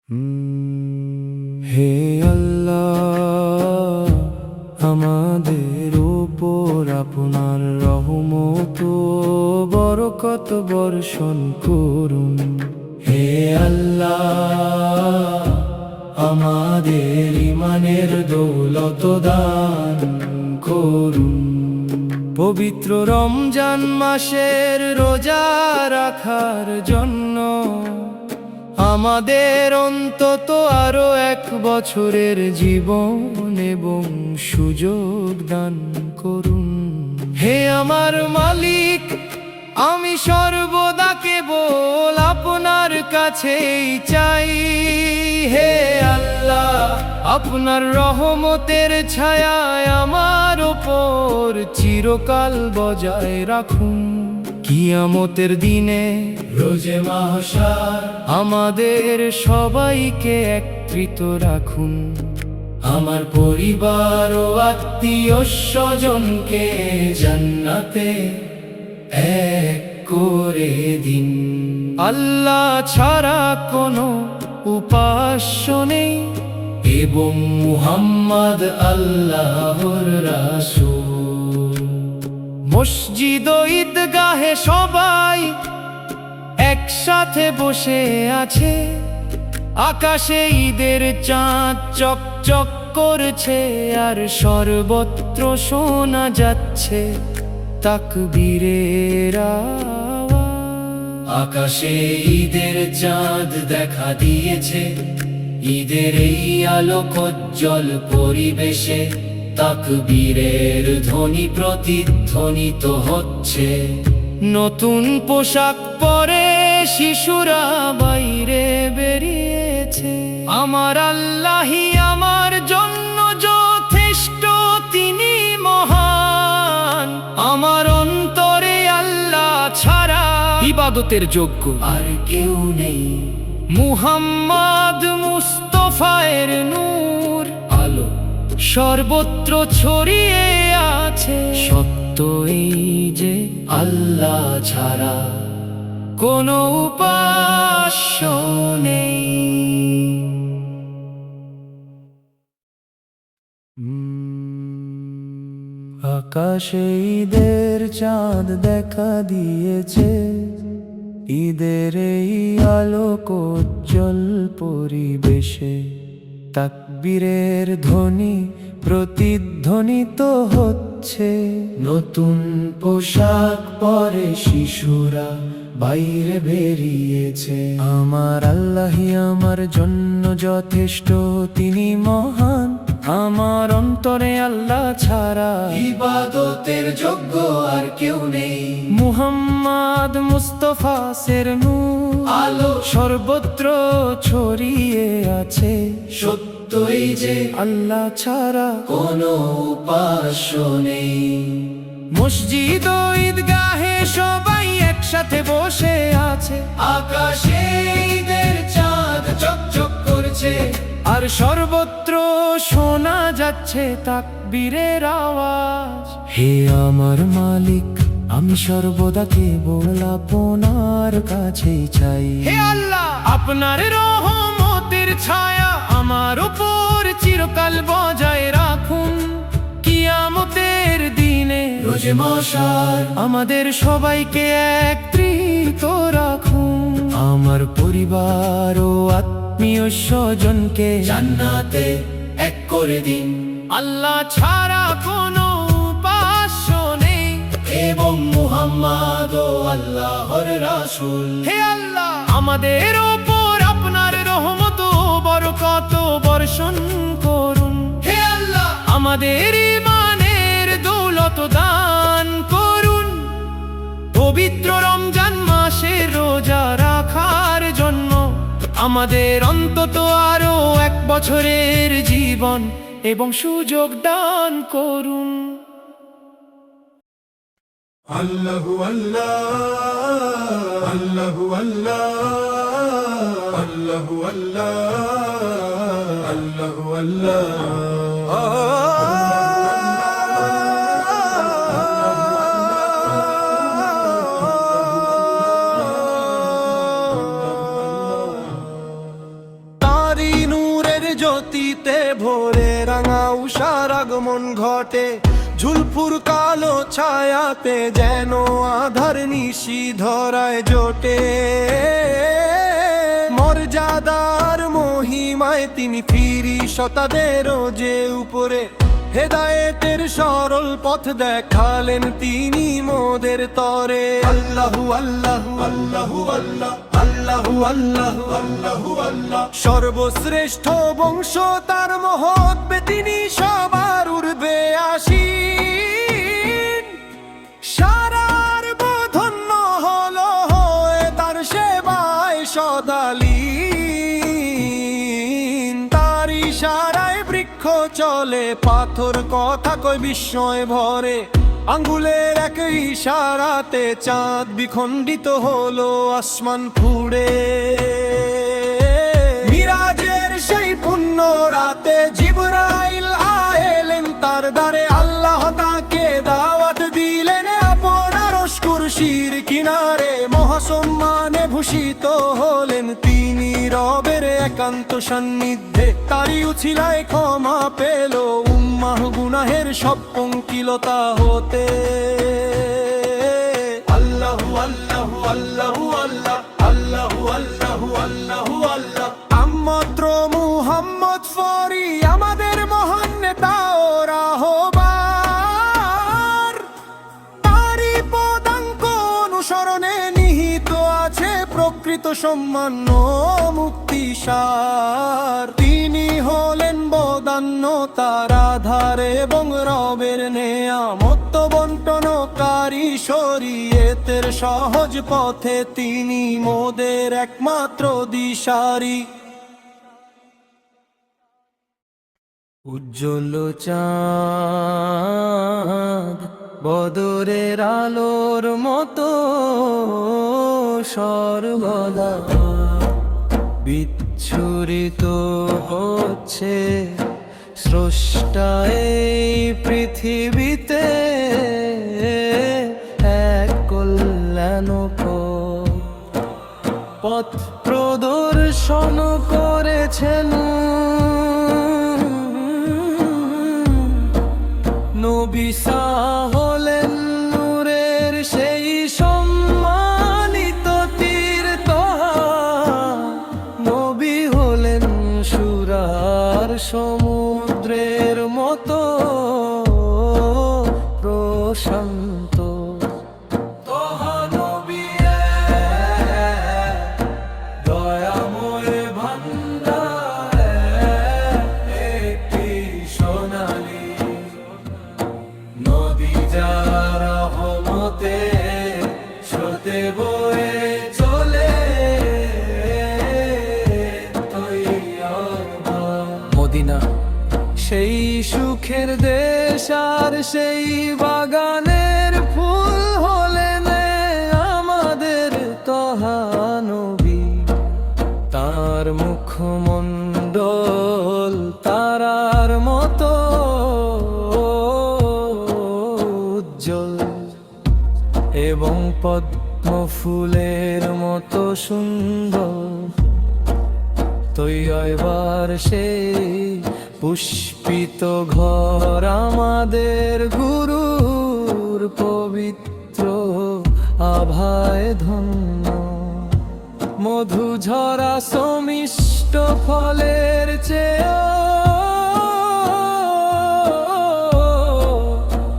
হে আল্লাহ, আমাদের উপর আপনার রহমত ও বরকত বর্ষণ করুন। হে আল্লাহ, আমাদের ইমানের দৌলত দান করুন। পবিত্র রমজান মাসের রোজা রাখার জন্য আমাদের অন্তত আরো 1 বছরের জীবন এবং সুযোগ দান করুন। হে আমার মালিক, আমি সর্বদা কেবল আপনার কাছেই চাই। হে আল্লাহ, আপনার রহমতের ছায়ায় আমার ওপর চিরকাল বজায় রাখুন। কিয়ামতের দিনে রোজে মাহশার আমাদের সবাইকে একত্রিত রাখুন। আমার পরিবার ও আত্মীয় স্বজনকে জান্নাতে এক করে দিন। আল্লাহ ছাড়া কোনো উপাস্য নেই এবং মুহাম্মদ আল্লাহর রাসূল। মসজিদ ও ঈদগাহে সবাই একসাথে বসে আছে। আকাশে ঈদের চাঁদ চকচক করছে, আর সর্বত্র শোনা যাচ্ছে তাকবীরের আওয়াজ। আকাশে ঈদের চাঁদ দেখা দিয়েছে, ঈদের এই আলোকোজ্জ্বল পরিবেশে তাকবীরের ধ্বনি প্রতিধ্বনিত হচ্ছে। নতুন পোশাক পরে শিশুরা বাইরে বেরিয়েছে। আমার আল্লাহই আমার জন্য যথেষ্ট, তিনি মহান। আমার অন্তরে আল্লাহ ছাড়া ইবাদতের যোগ্য আর কেউ নেই। মুহাম্মদ মুস্তাফার নূর আলো সর্বত্র ছড়িয়ে আছে। সত্য এই যে আল্লাহ ছাড়া কোনো উপাস্য নেই। আকাশে ঈদের চাঁদ দেখা দিয়েছে, ঈদের এই আলোকোজ্জ্বল পরিবেশে তাকবীরের ধ্বনি প্রতিধ্বনিত হচ্ছে। নতুন পোশাক পরে শিশুরা বাইরে বেরিয়েছে। আমার আল্লাহই আমার জন্য যথেষ্ট, তিনি মহান। আমার অন্তরে আল্লাহ ছাড়া ইবাদতের যোগ্য আর কেউ নেই। মুহাম্মদ মুস্তাফা সের নূর আলো সর্বত্র ছড়িয়ে আছে। সত্যই যে আল্লাহ ছাড়া কোনো উপাস্য নেই। মসজিদ ও ঈদগাহে সবাই একসাথে বসে আছে। আকাশে ঈদের চাঁদ চকচক করছে, আর সর্বত্র শোনা যাচ্ছে তাকবীরের আওয়াজ। হে আমার মালিক, আমি সর্বদা কেবল আপনার কাছেই চাই। হে আল্লাহ, আপনার রহমতের ছায়া আমার উপর চিরকাল বজায় রাখুন। কিয়ামতের দিনে রোজে মাহশার আমাদের সবাইকে একত্রিত রাখুন। আমার পরিবার ও আত্মীয় স্বজনকে জান্নাতে এক করে দিন। আল্লাহ ছাড়া কোনো উপাস্য নেই এবং মুহাম্মদ আল্লাহর রাসূল। হে আল্লাহ, আমাদের উপর আপনার রহমত ও বরকত বর্ষণ করুন। হে আল্লাহ, আমাদের ইমানের দৌলত দান করুন। পবিত্র রমজান মাসের রোজা রাখার জন্য আমাদের অন্তত আরো 1 বছরের জীবন এবং সুযোগ দান করুন। আল্লাহু আল্লাহ, আল্লাহু আল্লাহ, আল্লাহু আল্লাহ, আল্লাহু আল্লাহ। জ্যোতিতে ভোরে রাঙা উষার আগমন ঘটে, ঝুলপুর কালো ছায়াতে যেন আধার নিশি ধরায় জোটে। মর্যাদার মহিমায় তিনি ফিরি শতাদেরও যে উপরে, হেদায়েতের সরল পথ দেখালেন তিনি মোদের তরে। আল্লাহু আল্লাহু আল্লাহু আল্লাহ, আল্লাহু আল্লাহু আল্লাহু আল্লাহ। সর্বশ্রেষ্ঠ বংশ তার মহৎ তিনি সবার উর্বে আসীন। সারার ধন্য হলো হয়ে তার সেবায় সদালীন। তার ইশারায় বৃক্ষ চলে, পাথর কথা কয় বিস্ময় ভরে। আঙ্গুলের এক ইশারাতে চাঁদ বিখণ্ডিত হলো আসমান ফুড়ে। মিরাজের সেই পুণ্য রাতে জিবরাইল আয়েলেন তার দ্বারে, আল্লাহ তাকে দাওয়াত দিলেন আপনার কুরসির কিনারে। মহাসম্মানে ভূষিত হলেন তিনি রবের একান্ত সান্নিধ্যে। তারি উছিলায় ক্ষমা পেল উম্মাহ গুনাহের সব পঙ্কিলতা হতে। আল্লাহু আল্লাহু আল্লাহু আল্লাহ, আল্লাহু আল্লাহু আল্লাহু আল্লাহ। আমমাত্র মুহাম্মদ ফরি আমাদের মহান নেতা ও রাহবার। তারি পদাঙ্ক অনুসরণে নিহিত আছে প্রকৃত সম্মান ও মুক্তিসার। তিনি হলেন বদান্য তার আধার এবং রবের নেয়ামত বন্টনকারী। শরীয়তের সহজ পথে তিনি মোদের একমাত্র দিশারি। উজ্জ্বল চাঁদ বদরের আলোর মতো সর্বদা বিচ্ছুরিত হচ্ছে স্রষ্টা এই পৃথিবীতে। এক কল্যাণ পথ প্রদর্শন করেছেন নবী হলেন নূরের সেই সম্মানিত তীর্থহা। নবী হলেন সুরার সমুদ্রের মতো প্রশান্ত। তোহা নবী দয়াময় ভান্ডার, একটি সোনালী নদী যার রহমতে স্রোতে বয়ে চলে। মদিনা সেই সুখের দেশ আর সেই বাগানের ফুল হলেন আমাদের তহা নবী। তার মুখমণ্ডল তারার মতো উজ্জ্বল এবং পদ্ম ফুলের মতো সুন্দর। তৈয়বার সেই পুষ্পিত ঘর আমাদের গুরুর পবিত্র আভায় ধন্য। মধু ঝরা সমিষ্ট ফলের চেয়ে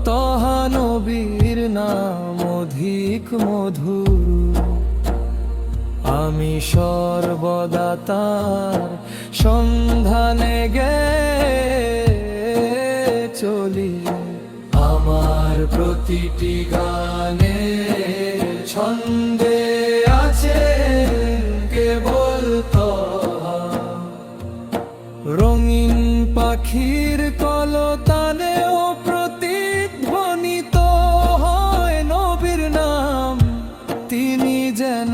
তহা নবীর নাম অধিক মধুর। আমি সর্বদা তার সন্ধানে গে চলি। আমার প্রতিটি গানে ছন্দে আছে কেবল তহা। রঙিন পাখির কলতানেও প্রতিধ্বনিত হয় নবীর নাম। তিনি যেন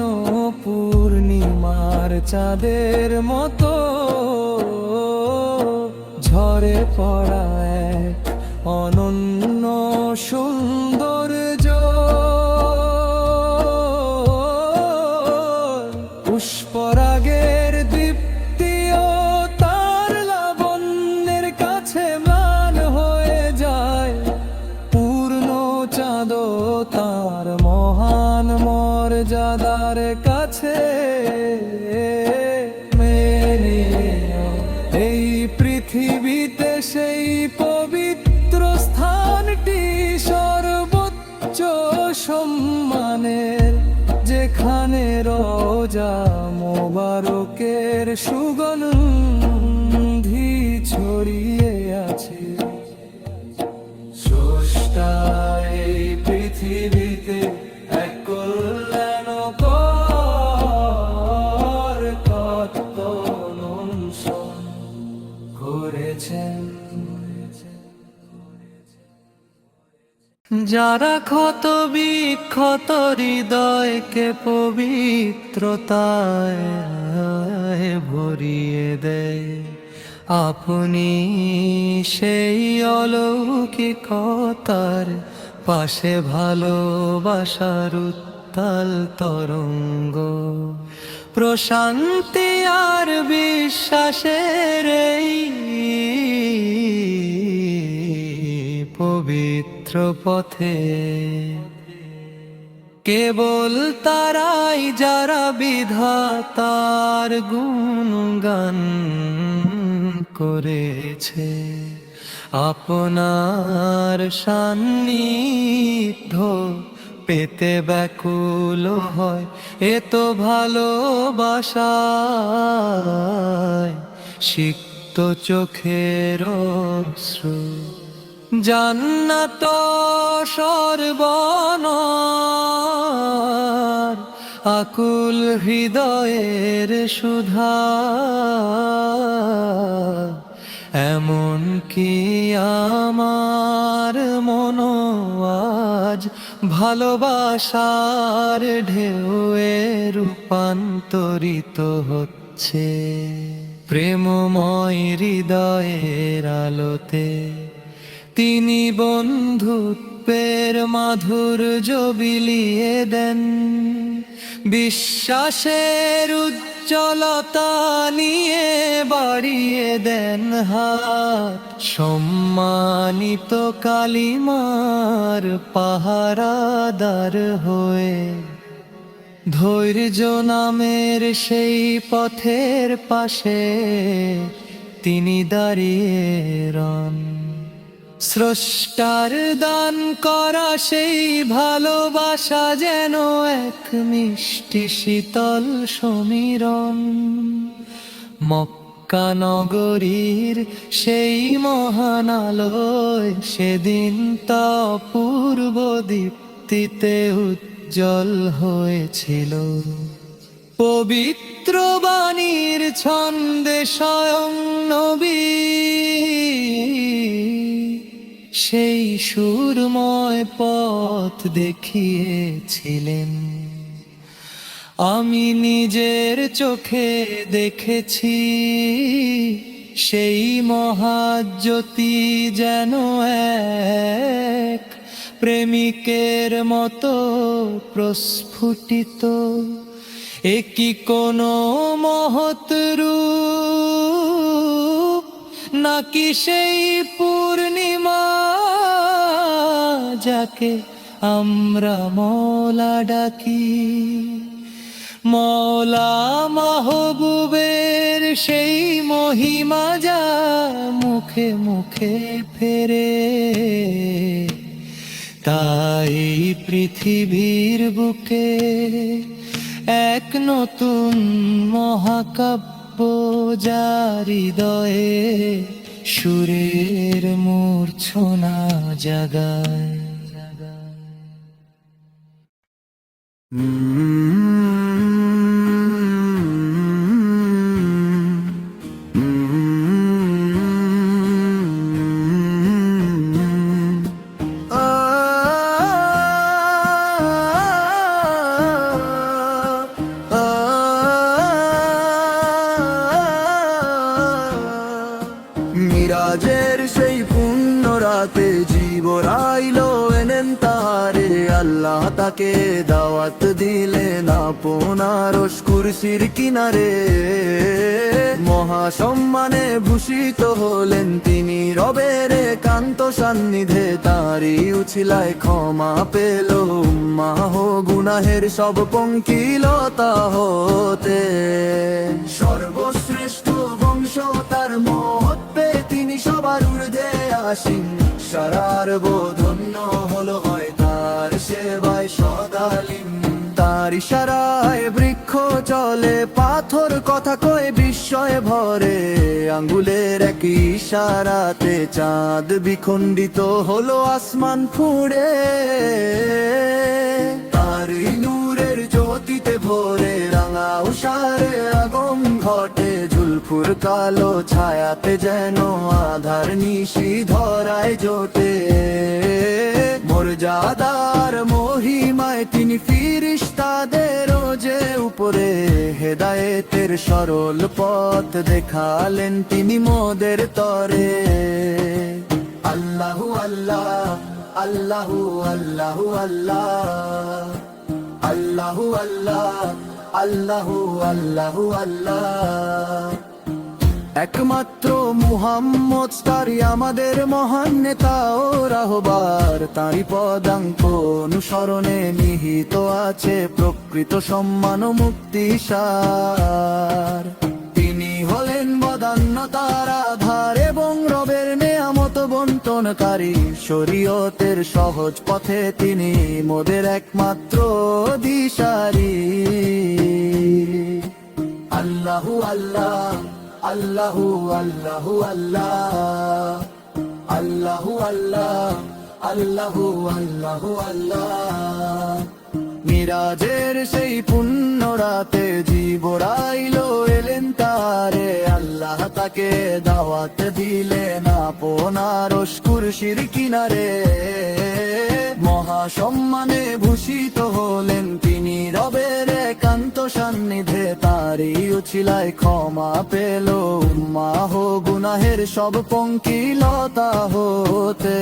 পূর্ণিমার চাঁদের মতো ঝরে পড়া এক অনন্য সৌন্দর্য। পুষ্পরাগের দীপ্তিও তার সুগন্ধি ছড়িয়ে আছে। স্রষ্টা এই পৃথিবীতে এক কল্যাণকর তত্ত্বনশন করেছেন। যারা ক্ষত বিক্ষত হৃদয়কে পবিত্রতায় ভরিয়ে দেয়, আপনি সেই অলৌকিকতার পাশে ভালোবাসার উত্তাল তরঙ্গ, প্রশান্তি আর বিশ্বাসের এই পবিত্র পথে। কেবল তারাই যারা বিধাতার গুণগান করেছে, আপনার সান্নিধ্য পেতে ব্যাকুল হয় এত ভালোবাসায় সিক্ত চোখের অশ্রু। জান্নাত সর্বনার আকুল হৃদয়ের সুধা, এমন কি আমার মন আজ ভালোবাসার ঢেউয়ে রূপান্তরিত হচ্ছে। প্রেমময় হৃদয়ের আলোতে তিনি বন্ধুত্বের মাধুর্য বিলিয়ে দেন, বিশ্বাসের উজ্জ্বলতা নিয়ে বাড়িয়ে দেন হাত। সম্মানিত কালিমার পাহারাদার হয়ে ধৈর্য নামের সেই পথের পাশে তিনি দাঁড়িয়ে রন। স্রষ্টার দান করা সেই ভালোবাসা যেন এক মিষ্টি শীতল সমীরণ। মক্কা নগরীর সেই মহান আলোয় সেদিন তা পূর্ব দীপ্তিতে উজ্জ্বল হয়েছিল। পবিত্র বাণীর ছন্দে স্বয়ং নবী সেই সুরময় পথ দেখিয়েছিলেন। আমি নিজের চোখে দেখেছি সেই মহাজ্যোতি যেন এক প্রেমিকের মতো প্রস্ফুটিত। একই কোনো মহৎ রূপ নাকি সেই পূর্ণিমা যাকে আমরা মওলা ডাকি। মওলা মাহবুবের সেই মহিমা যা মুখে মুখে ফেরে, তাই পৃথিবীর বুকে এক নতুন মহাকাব্য যা হৃদয়ে সুরের মূর্ছনা জাগায়। মিরাজের সেই পুণ্য রাতে জিবরাইল এনেন তারে, আল্লাহ তাকে দাওয়াত দিলেন আপনার কুরসির কিনারে। মহাসম্মানে ভূষিত হলেন তিনি রবের একান্ত সান্নিধ্যে, তারই উছিলায় ক্ষমা পেল উম্মাহ গুনাহের সব পঙ্কিলতা হতে। সর্বশ্রেষ্ঠ বংশ তার মহত্বে তিনি সবার ঊর্ধ্বে আসীন। সারার বোধন্য হলো হয় তার সেবায় সদালিন। তার ইশারায় বৃক্ষ চলে, পাথর কথা কয়ে বিশ্ব বিস্ময়ে ভরে, আঙ্গুলের এক ইশারাতে চাঁদ বিখণ্ডিত হলো আসমান ফুঁড়ে। তার নূরের জ্যোতিতে ভরে রাঙা উষারে আগম ঘটে, জুলফুর কালো ছায়াতে যেন আধার নিশি ধরায় জোটে। মর্যাদার মহিমায় তিনি ফিরিস্তাদের যে উপরে, হেদায়েতের সরল পথ দেখালেন তিনি মোদের তরে। আল্লাহু আল্লাহ, আল্লাহু আল্লাহু আল্লাহ, আল্লাহু আল্লাহ, আল্লাহু আল্লাহু আল্লাহ। একমাত্র মুহাম্মদ তারি আমাদের মহান নেতা ও রাহবার, তাঁরই পদাঙ্ক অনুসরণে নিহিত আছে প্রকৃত সম্মান ও মুক্তি সার। তিনি হলেন বদান্যতার আধার এবং রবের নেয়ামত বন্টনকারী, শরীয়তের সহজ পথে তিনি মোদের একমাত্র দিশারি। আল্লাহু আল্লাহ, আল্লাহু আল্লাহু আল্লাহ, আল্লাহু আল্লাহ, আল্লাহু আল্লাহু আল্লাহ। মিরাজের সেই পুণ্য রাতে জিবরাইল এলেন তারে, আল্লাহ তাকে দাওয়াত দিলেন আপনার কুরসির কিনারে। মহাসম্মানে ভূষিত হলেন তিনি রবের একান্ত সান্নিধ্যে, তারই উছিলায় ক্ষমা পেল উম্মাহ গুনাহের সব পঙ্কিলতা হতে।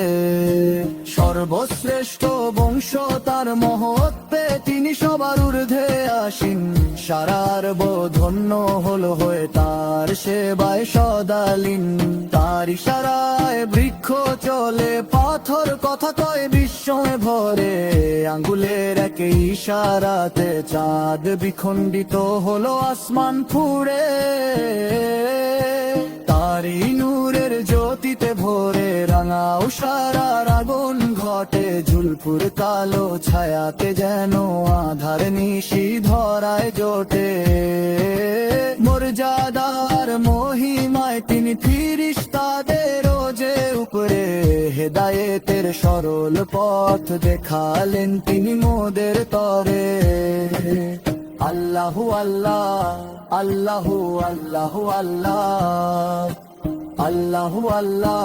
সর্বশ্রেষ্ঠ বংশ তার মহৎ পে তিনি সবার ঊর্ধ্বে আসীন, সারার ধন্য হলো হয়ে তার সেবায় সদালীন। তার ইশারায় বৃক্ষ চলে, পাথর কথা কয় বিস্ময়ে ভরে, আঙ্গুলের এক ইশারাতে চাঁদ বিখণ্ডিত হলো আসমান ফুঁড়ে। তারই নূরের জ্যোতিতে ভরে রাঙা উষারার আগুন ঘটে, জুলফুর কালো ছায়াতে যেন আধার নিশি ধরায় জোটে। মর্যাদার মহিমায় তিনি ফিরিস্তাদের যে উপরে, হেদায়েতের সরল পথ দেখালেন তিনি মোদের তরে। আল্লাহু আল্লাহ, আল্লাহু আল্লাহু আল্লাহ, আল্লাহু আল্লাহ,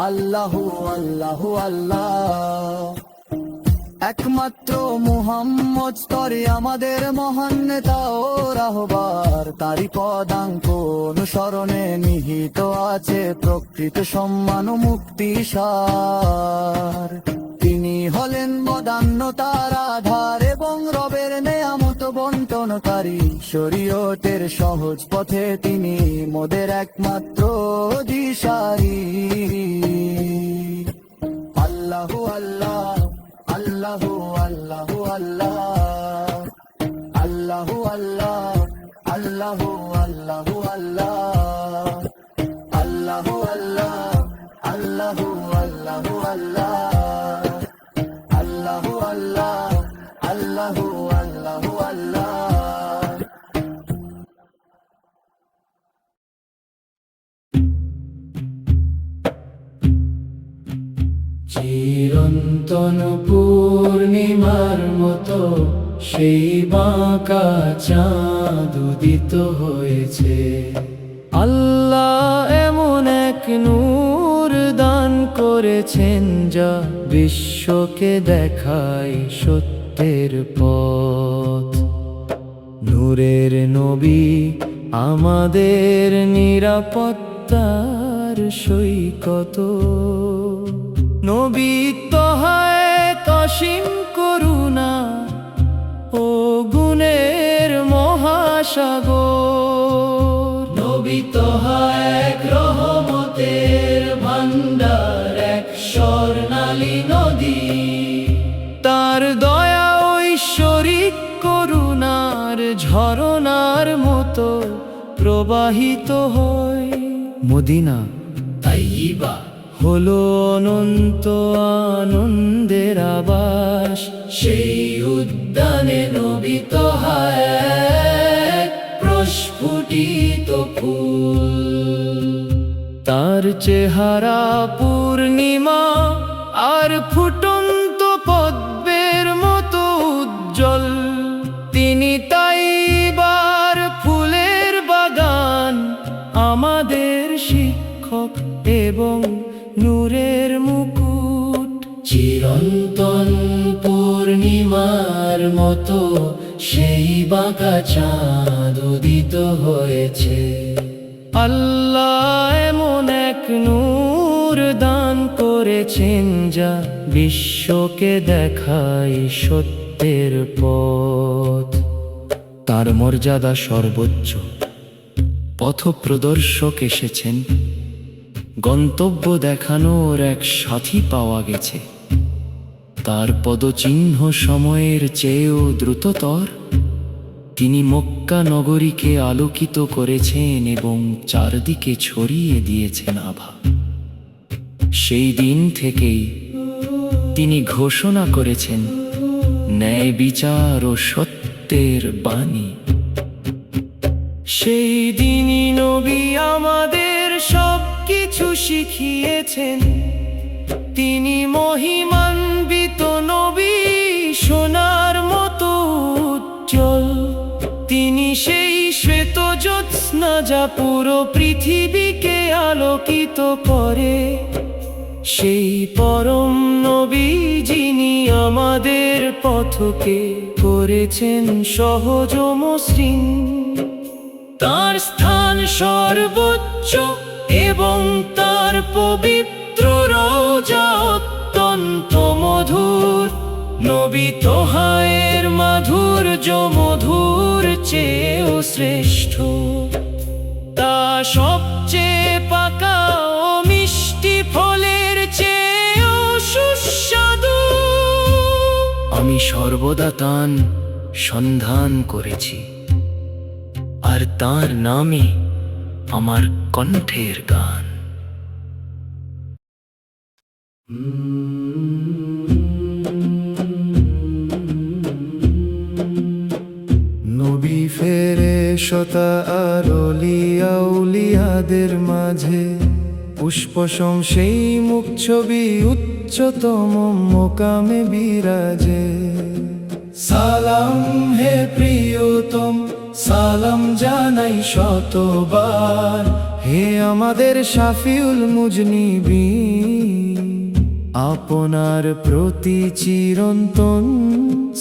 আল্লাহু আল্লাহু আল্লাহ। একমাত্র মুহাম্মদ তরে আমাদের মহান নেতা ও রাহবার, তারই পদাঙ্ক অনুসরণে নিহিত আছে প্রকৃত সম্মান ও মুক্তি সার। তিনি হলেন বদান্যতার আধার এবং রবের নেয়ামত বন্টনকারী, শরীয়তের সহজ পথে তিনি মোদের একমাত্র দিশারি। আল্লাহু আল্লাহ, আল্লাহু আল্লাহু আল্লাহ, আল্লাহু আল্লাহ, আল্লাহু আল্লাহু আল্লাহ, আল্লাহু আল্লাহ, আল্লাহু আল্লাহু আল্লাহ, আল্লাহু আল্লাহ, আল্লাহু আল্লাহু আল্লাহ। চিরন্তন পূর্ণিমার মতো সেই বাঁকা চাঁদ উদিত হয়েছে। আল্লাহ এমন এক নূর দান করেছেন, যা বিশ্বকে দেখায় সত্যের পথ। নূরের নবী আমাদের নিরাপত্তার সৈকত। নবী তহায় অসীম করুণা ও গুণের মহাসাগর। নবী তহায় রহমতের ভান্ডার, এক স্বর্ণালী নদী। তার দয়া ঐশ্বরিক করুণার ঝরনার মতো প্রবাহিত হয়। মদিনা তাইয়্যিবা হলো অনন্ত আনন্দের আবাস। সেই উদ্যানে নবী তহায় প্রস্ফুটিত স্ফুটিত ফুল। তার চেহারা পূর্ণিমা আর ফুটন্ত পদ্মের মতো উজ্জ্বল। তিনি তাইবার ফুলের বাগান, আমাদের শিক্ষক এবং নূরের মুকুট। চিরন্তন পূর্ণিমার মতো সেই বাঁকা চাঁদ উদিত হয়েছে। আল্লাহ এমন এক নূর দান করেছেন যা বিশ্বকে দেখায় সত্যের পথ। তার মর্যাদা সর্বোচ্চ, পথপ্রদর্শক এসেছেন, গন্তব্য দেখানোর এক সাথী পাওয়া গেছে। তার পদচিহ্ন সময়ের চেয়েও দ্রুততর। তিনি মক্কা নগরীকে আলোকিত করেছেন এবং চারদিকে ছড়িয়ে দিয়েছেন আভা। সেই দিন থেকেই তিনি ঘোষণা করেছেন ন্যায় বিচার ও সত্যের বাণী। সেই দিনই নবী আমাদের সবকিছু শিখিয়েছেন। তিনি মহিমান্বিত নবী, সোনার মতো উজ্জ্বল। তিনি সেই শ্বেত জ্যোৎস্না যা পুরো পৃথিবীকে আলোকিত করে। সেই পরম নবী যিনি আমাদের পথকে করেছেন সহজ ও মসৃণ। তার স্থান সর্বোচ্চ এবং তার পবিত্র রওজা অত্যন্ত মধুর। নবী তোহায়ের মাধুর্য মধুর চেয়েও শ্রেষ্ঠ। তা সবচেয়ে পাকা ও মিষ্টি ফলের চেয়েও সুস্বাদু। আমি সর্বদা তার সন্ধান করেছি, আর তার নামে আমার কণ্ঠের গান। নবী ফেরেশতা আর আউলিয়া উলিয়াদের মাঝে পুষ্পসম সেই মুখ ছবি উচ্চতম মোকামে বিরাজে। সালাম হে প্রিয়তম, সালাম জানাই শতবার। হে আমাদের শাফিউল মুজনিবিন, আপনার প্রতি চিরন্তন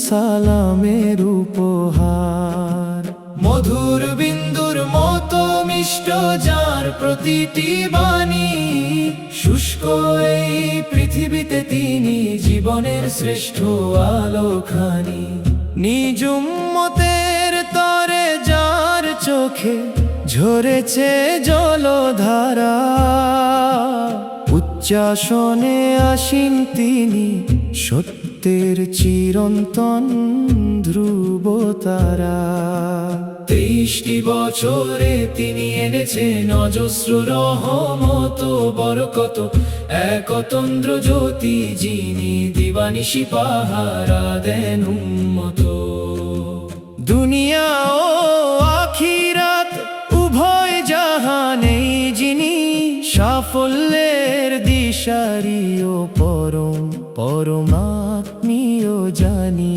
সালামের উপহার। মধুর বিন্দুর মতো মিষ্ট যার প্রতিটি বাণী, শুষ্ক এই পৃথিবীতে তিনি জীবনের শ্রেষ্ঠ আলোখানি। নিজ উম্মতের তরে যার চোখে ঝরেছে জলধারা, উচ্চাসনে আসীন তিনি সত্যের চিরন্তন ধ্রুবতারা। 23টি বছরে তিনি এনেছেন অজস্র রহমত বরকত, এক অতন্দ্র জ্যোতি যিনি দিবানিশি পাহারা দেন উম্মত। দুনিয়া ও আখিরাত উভয় জাহানেই যিনি সাফল্যের দিশারি ও পরমাত্মীয় জানি।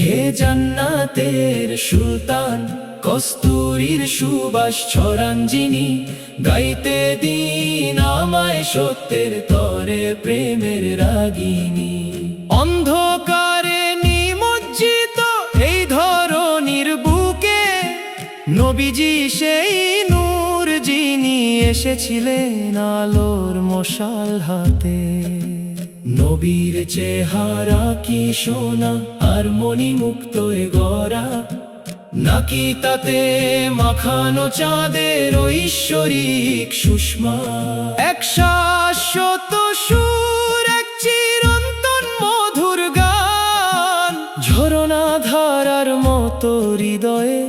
হে জান্নাতের সুলতান, কস্তুরীর সুবাস ছড়ান যিনি, গাইতে দিন আমায় সত্যের তরে প্রেমের রাগিনী। অন্ধকারে নিমজ্জিত এই ধরনীর বুকে নবীজি সেই নূর যিনি এসেছিলেন আলোর মশাল হাতে। নবীর চেহারা কি সোনা আর মণিমুক্ত গড়া, নাকি তাতে মাখানো চাঁদের ঐশ্বরিক সুষমা। এক শাশ্বত সুর, এক চিরন্তন মধুর গান, ঝরনা ধারার মতো হৃদয়ে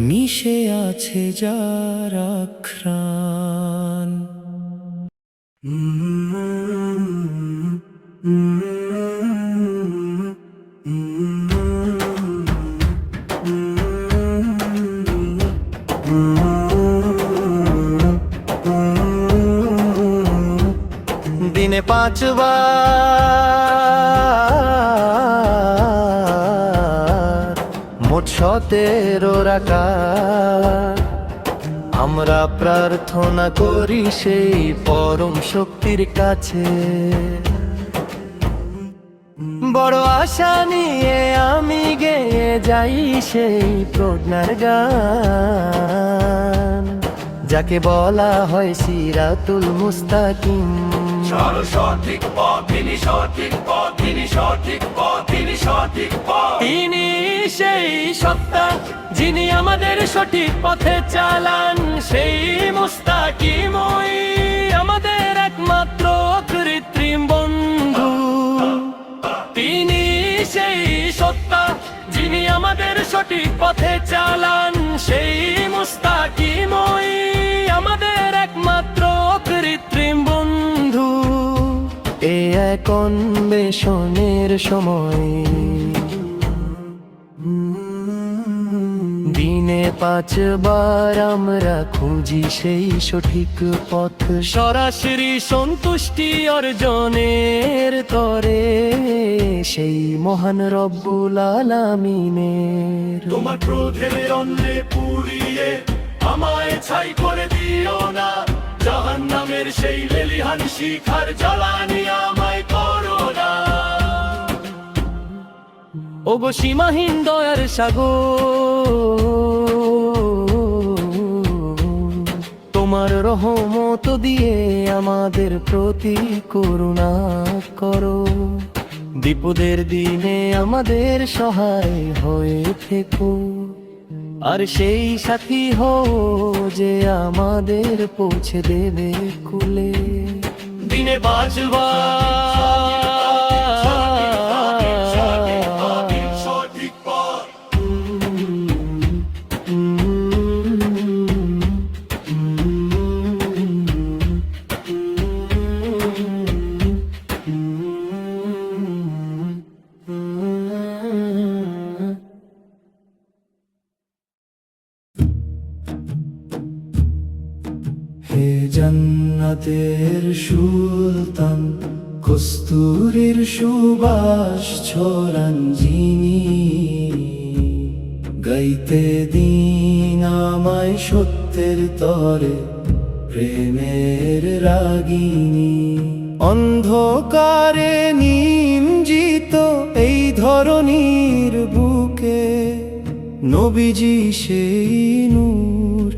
মিশে আছে যার আখ্রান। দিনে 5 বার, মোট 17 রাকাত আমরা প্রার্থনা করি সেই পরম শক্তির কাছে। বড় আশা নিয়ে আমি গেয়ে যাই সেই প্রজ্ঞার গান, যাকে বলা হয় সিরাতুল মুস্তাকিম। সঠিক পথ, তিনি সঠিক পথ, তিনি সঠিক পথ, তিনি সঠিক পথ। তিনি সেই সত্তা যিনি আমাদের সঠিক পথে চালান, সেই মুস্তাকিমই আমাদের একমাত্র কৃত্রিম বন্ধু। তিনি সেই সত্তা যিনি আমাদের সঠিক পথে চালান, সেই মুস্তাকিমই আমাদের একমাত্র কৃত্রিম বন্ধু। এ এক অন্বেষণের সময়, দিনে 5 বার আমরা খুঁজি সেই সঠিক পথ, সরাসরি সন্তুষ্টি অর্জনের তরে সেই মহান রব্বুল আলামিনের। তোমার ক্রোধের অন্নে পুড়িয়ে আমায় ছাই করে দিও না, জাহান্নামের সেই লেলিহান শিখার জ্বালানি আমায় করো না। ওগো সীমাহীন দয়ার সাগর, তোমার রহমত দিয়ে আমাদের প্রতি করুণা করো। বিপদের দিনে আমাদের সহায় হয়ে থেকো, আর সেই সাথী হও যে আমাদের পৌঁছে দেবে কুলে। দিনে 5 সঠিক পথ। হে জান্নাতের সুলতান, কস্তুরীর সুবাস ছড়ান যিনি, গাইতে দিন আমায় সত্যের তরে প্রেমের রাগিনী। অন্ধকারে নিমজ্জিত এই ধরনীর বুকে নবীজি সেই নূর,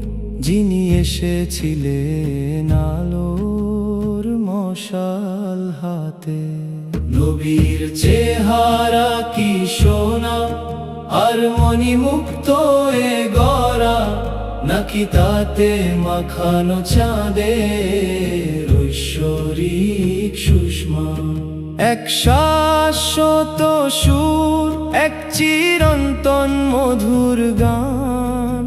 যিনি এসেছিলেন আলোর মশাল হাতে। নবীর চেহারা কি সোনা আর মণিমুক্ত এ গড়া, নাকি তাতে মাখানো চাঁদের ঐশ্বরিক সুষমা। এক শাশ্বত সুর, এক চিরন্তন মধুর গান,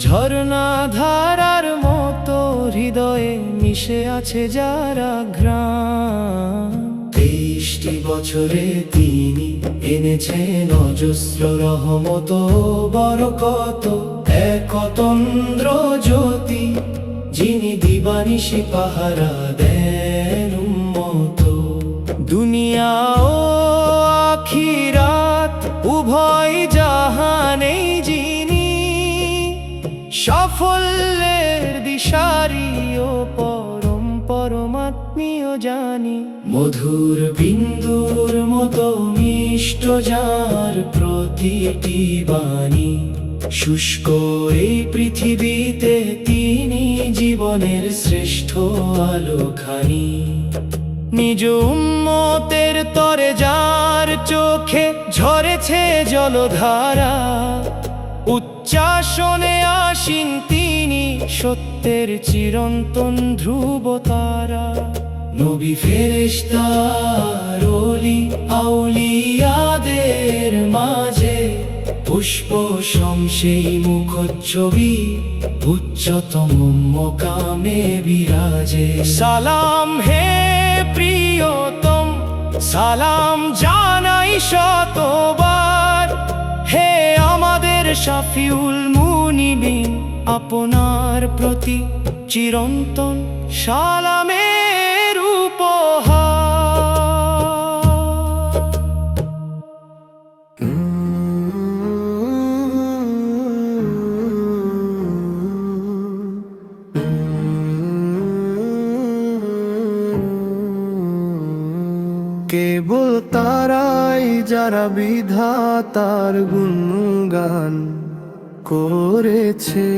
ঝর্ণা ধারার মতো হৃদয়ে মিশে আছে যারা ঘ্রাণ। 23টি বছরে তিনি এনেছেন অজস্র রহমত বরকত, এক অতন্দ্র জ্যোতি যিনি দিবানিশি পাহারা দেন উম্মত। দুনিয়া ও আখিরাত উভয় জাহানেই যিনি সাফল্যের দিশারি ও পরমাত্মীয় জানি। মধুর বিন্দুর মতো মিষ্ট যার প্রতিটি বাণী, শুষ্ক এই পৃথিবীতে তিনি জীবনের শ্রেষ্ঠ আলোখানি। নিজ উম্মতের তরে যার চোখে ঝরেছে জলধারা, উচ্চাসনে আসীন তিনি সত্যের চিরন্তন ধ্রুব তারা। নবী ফেরেশতার ওলি আউলিয়াদের মাঝে পুষ্প সেই মুখচ্ছবি, উচ্চতম মকামে বিরাজে। সালাম হে প্রিয়তম, সালাম জানাই শতবার, হে আমাদের শাফিউল মুনিবিন, আপনার প্রতি চিরন্তন সালামের কেবল তারাই যারা বিধাতার গুণগান করেছে,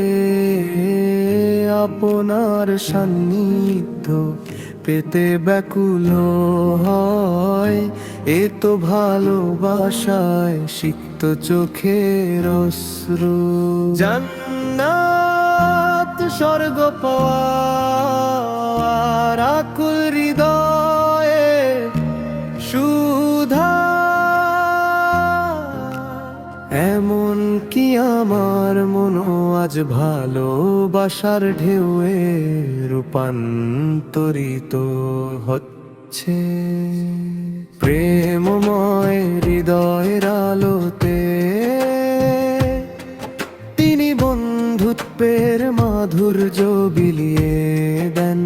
আপনার সান্নিধ্য পেতে ব্যাকুল হয়। এ তো ভালোবাসায় সিক্ত চোখের অশ্রু। জান্নাত স্বর্গ পাওয়ার আকুল হৃদয়ে সুধা, এমন কি আমার মনো আজ ভালোবাসার ঢেউয়ে রূপান্তরিত হচ্ছে। প্রেমময় হৃদয়ের আলোতে তিনি বন্ধুত্বের মাধুর্য বিলিয়ে দেন।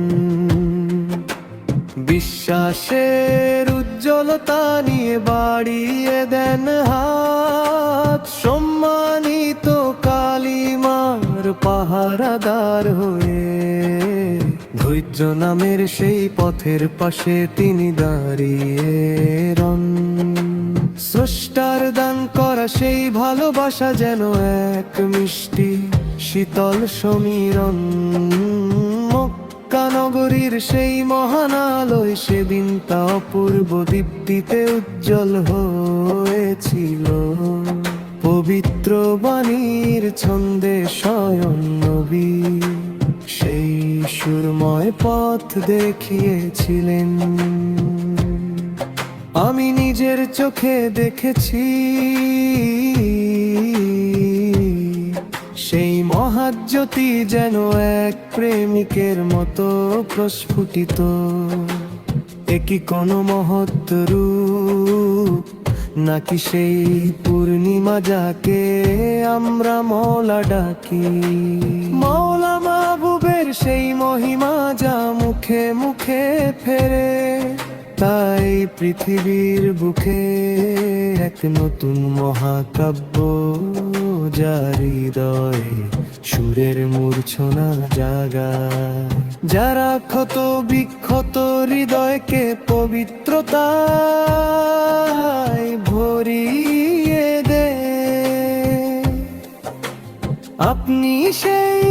বিশ্বাসের উজ্জ্বলতা নিয়ে বাড়িয়ে দেন হাত, সম্মানিত কালিমার পাহারাদার হয়ে। ধৈর্য নামের সেই পথের পাশে তিনি দাঁড়িয়ে রন। স্রষ্টার দান করা সেই ভালোবাসা যেন এক মিষ্টি শীতল সমীরণ। নগরীর সেই মহান আলোয় সেদিন তা অপূর্ব দীপ্তিতে উজ্জ্বল হয়েছিল। পবিত্র বাণীর ছন্দে স্বয়ং নবী সেই সুরময় পথ দেখিয়েছিলেন। আমি নিজের চোখে দেখেছি সেই মহাজ্যোতি যেন এক প্রেমিকের মতো প্রস্ফুটিত। একই কোনো মহৎ রূপ নাকি সেই পূর্ণিমা যাকে আমরা মওলা ডাকি। মওলা মাহবুবের সেই মহিমা যা মুখে মুখে ফেরে, তাই পৃথিবীর বুকে এক নতুন মহাকাব্য যার হৃদয়ে সুরের মূর্ছনা জাগায়। যারা ক্ষত বিক্ষত হৃদয়কে পবিত্রতায় ভরিয়ে দে। আপনি সেই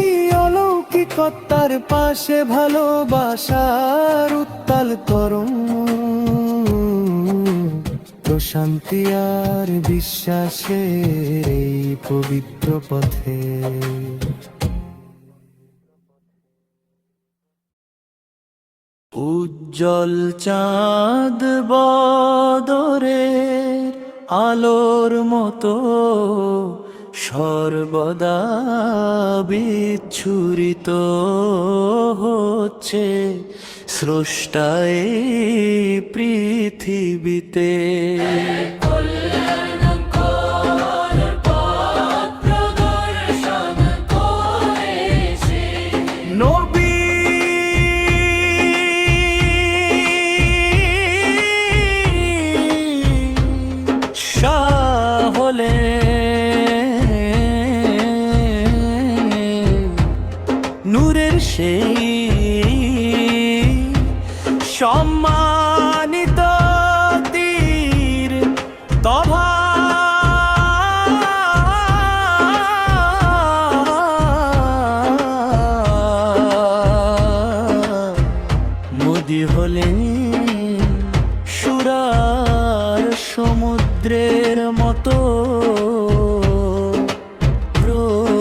অলৌকিকতার পাশে ভালোবাসার উত্তাল তরঙ্গ, শান্তি আর বিশ্বাসের এই পবিত্র পথে। উজ্জ্বল চাঁদ বদরের আলোর মতো সর্বদা বিচ্ছুরিত হচ্ছে স্রষ্টায় পৃথিবীতে। নবী শাহ হলেন নূরের সেই সম্মানিত তীর তভা। মোদি হলেন সুরার সমুদ্রের মতো প্রশান্ত।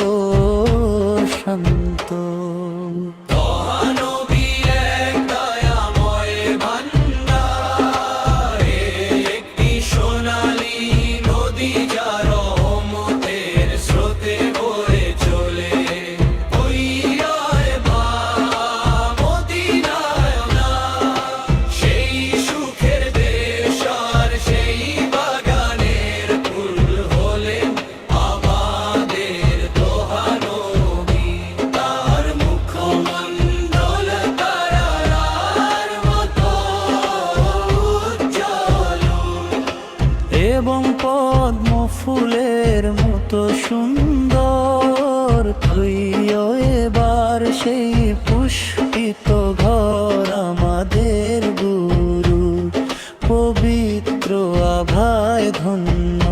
তার সুন্দর তুইও এবার সেই পুষ্পিত ঘর আমাদের গুরু পবিত্র আভায় ধন্য।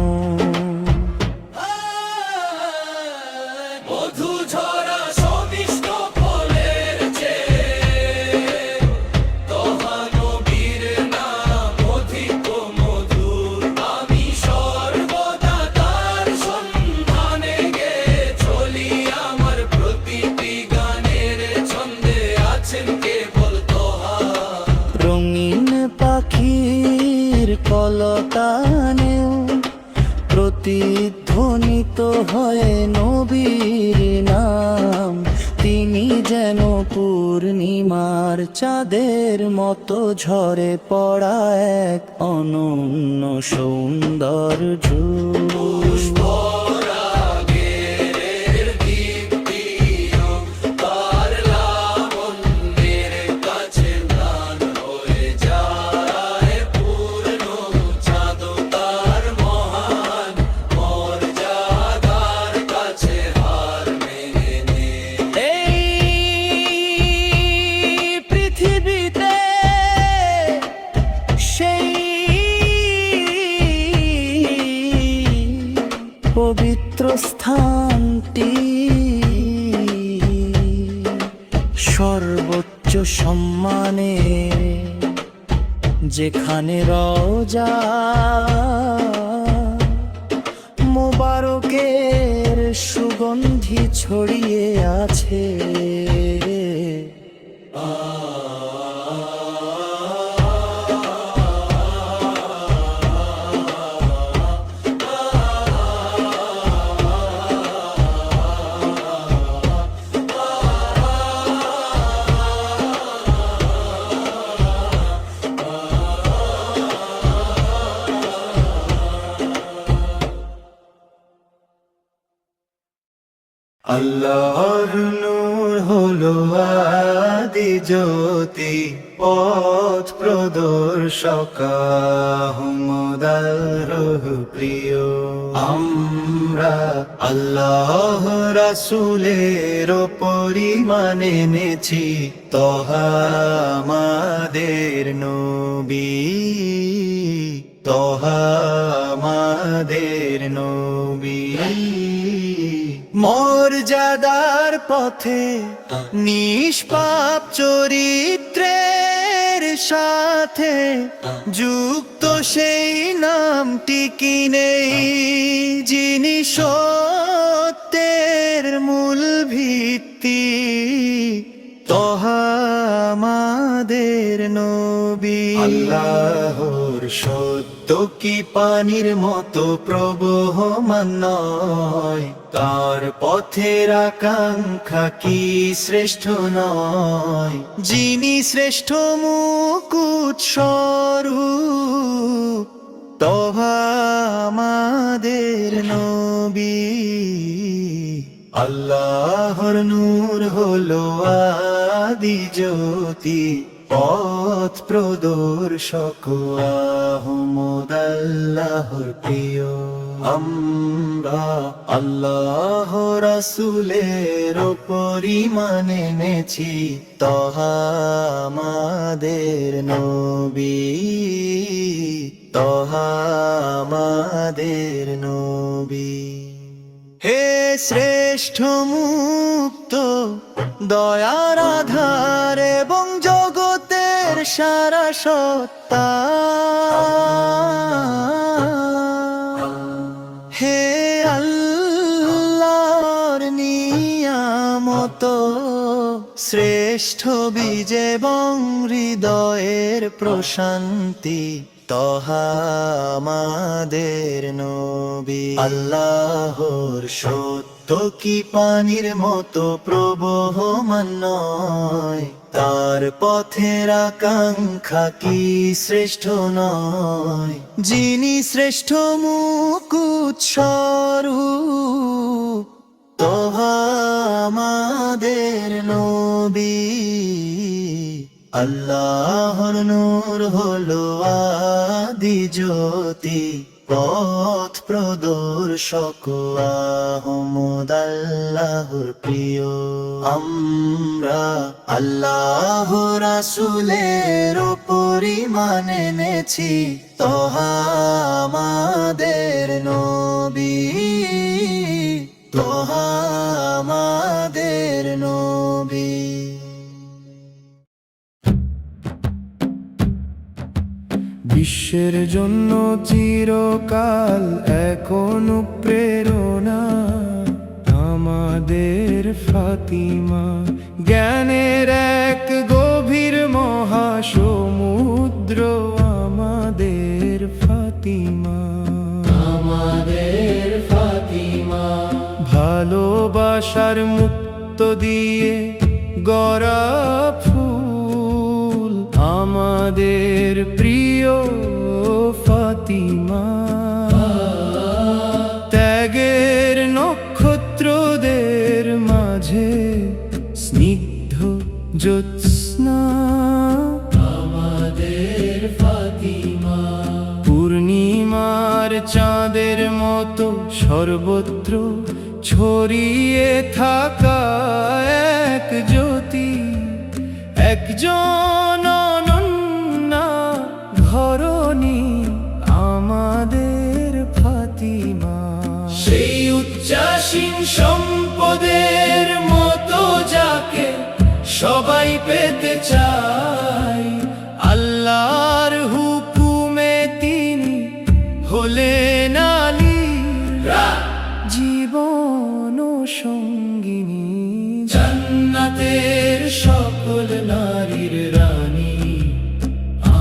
মধু ঝরা সমিষ্ট ফলের চেয়ে তোহা নবীর নাম অধিক মধুর। আমি সর্বদা তার সন্ধানে গে চলি, আমার প্রতিটি গানের ছন্দে আছেন কেবল তোহা। রঙিন পাখির কলতানেও প্রতিধ্বনিত হয় নবীর নাম। তিনি যেন পূর্ণিমার চাঁদের মতো ঝরে পড়া এক অনন্য সৌন্দর্য। পবিত্র স্থানটি সর্বোচ্চ সম্মানে, যেখানে রওজা মোবারকের সুগন্ধি ছড়িয়ে আছে। আল্লাহর নূর হলো আদি জ্যোতি, পথ প্রদর্শক আহমদার প্রিয়। আমরা আল্লাহ রাসূলের পরিমাণ এনেছি, তহা আমাদের নবী, তহা আমাদের নবী। মর্যাদার পথে নিষ্পাপ চরিত্রের সাথে যুক্ত সেই নামটি কি নেই, যিনি সত্যের মূল ভিত্তি, তহা আমাদের নবী। আল্লাহর সত্য কি পানির মতো প্রবহমান নয়, তার পথের আকাঙ্ক্ষা কি শ্রেষ্ঠ নয়, যিনি শ্রেষ্ঠ মুকুট স্বরূপ, তহা আমাদের নবী। আল্লাহর নূর হলো আদি জ্যোতি, পথ প্রদর্শক আহমদ আল্লাহর প্রিয়। আমরা আল্লাহ রাসূলের পরিমাণ এনেছি, তহা আমাদের নবী, তহা আমাদের নবী। হে শ্রেষ্ঠ মুক্ত দয়ার আধার এবং জগতের সারা সত্তা, হে আল্লাহর নিয়ামত শ্রেষ্ঠ বীজ এবং হৃদয়ের প্রশান্তি, তহা আমাদের নবী। আল্লাহর সত্য কি পানির মতো প্রবহমান নয়, তার পথের আকাঙ্ক্ষা কি শ্রেষ্ঠ নয়, যিনি শ্রেষ্ঠ মুকুট স্বরূপ, তহা আমাদের নবী। আল্লাহর নূর হলো আদি জ্যোতি, পথ প্রদর্শক আহমদ আল্লাহর প্রিয়। আমরা আল্লাহ রাসূলের পরিমাণ এনেছি তোহা আমাদের নবী, তোহা আমাদের নবী। বিশ্বের জন্য চিরকাল এক অনুপ্রেরণা আমাদের ফাতিমা, জ্ঞানের এক গভীর মহাসমুদ্র আমাদের ফাতিমা, আমাদের ফাতিমা। ভালোবাসার মুক্ত দিয়ে গড়া ফুল আমাদের প্রিয় ফাতিমা, ত্যাগের নক্ষত্রদের মাঝে স্নিগ্ধ জ্যোৎস্না আমাদের ফাতিমা, পূর্ণিমার চাঁদের মতো সর্বত্র ছড়িয়ে থাকা এক জ্যোতি, একজন অনন্যা ঘরণী আমাদের ফাতিমা। সেই উচ্চাসীন সম্পদের মতো যাকে সবাই পেতে চায়, আল্লাহর হুকুমে তিনি হলেন আলীর জীবন সঙ্গিনী, জান্নাতের সকল নারীর রানী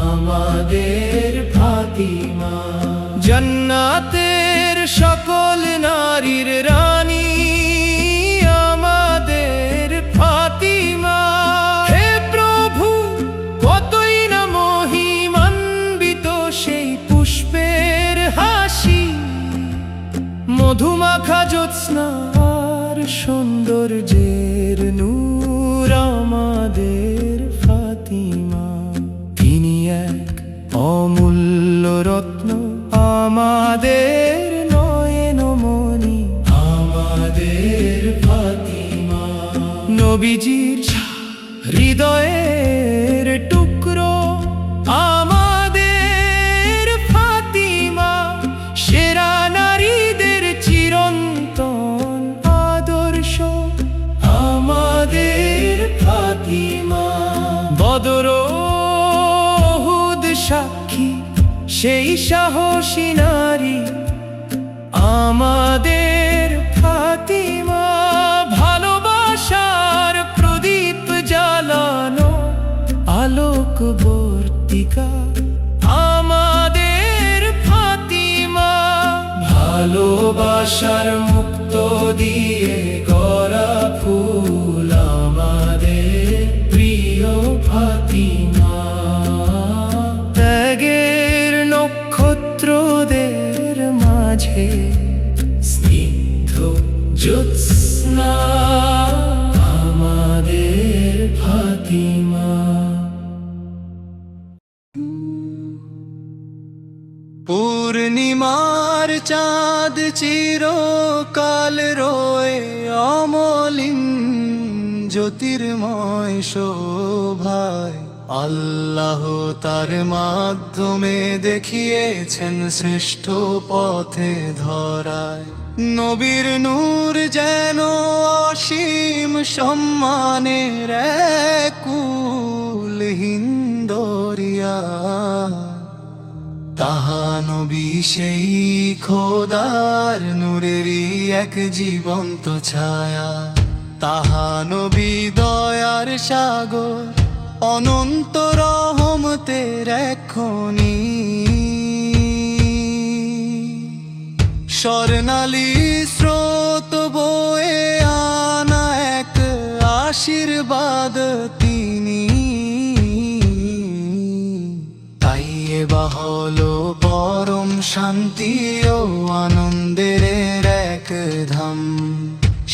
আমাদের ফাতিমা, জান্নাতের সকল নারীর রানী আমাদের ফাতিমা। হে প্রভু, কতই না মহিমান্বিত সেই পুষ্পের হাসি, মধুমাখা জ্যোৎস্নার সৌন্দর্যের নূর আমাদের ফাতিমা। তিনি এক অমূল্য রত্ন আমাদের নয়নমণি আমাদের ফাতিমা, নবীজির হৃদয়ের টুকরো আমাদের ফাতিমা, সেরা নারীদের চিরন্তন আদর্শ আমাদের ফাতিমা। বদর উহুদ সাক্ষী সেই সাহসী নারী আমাদের ফাতিমা, ভালোবাসার প্রদীপ জ্বালানো আলোকবর্তিকা আমাদের ফাতিমা, ভালোবাসার মুক্ত দিয়ে গড়া ফুল আমাদের প্রিয় ফাতিমা, ত্যাগের নক্ষত্রদের মাঝে স্নিগ্ধ জ্যোৎস্না আমাদের ফাতিমা। পূর্ণিমার চাঁদ চিরকাল রয়ে অমলিন জ্যোতির্ময় শোভায়, আল্লাহ তার মাধ্যমে দেখিয়েছেন শ্রেষ্ঠ পথে ধরায়। নবীর নূর যেন অসীম সম্মানের এক কুলহীন দরিয়া, তাহা নবী সেই খোদার নূরেরই এক জীবন্ত ছায়া, তাহা নবী দয়ার সাগর অনন্ত রহমতের এক খনি, স্বর্ণালী স্রোত বয়ে আনা এক আশীর্বাদ তিনি, তাই এবা হলো পরম শান্তি ও আনন্দের এক ধাম।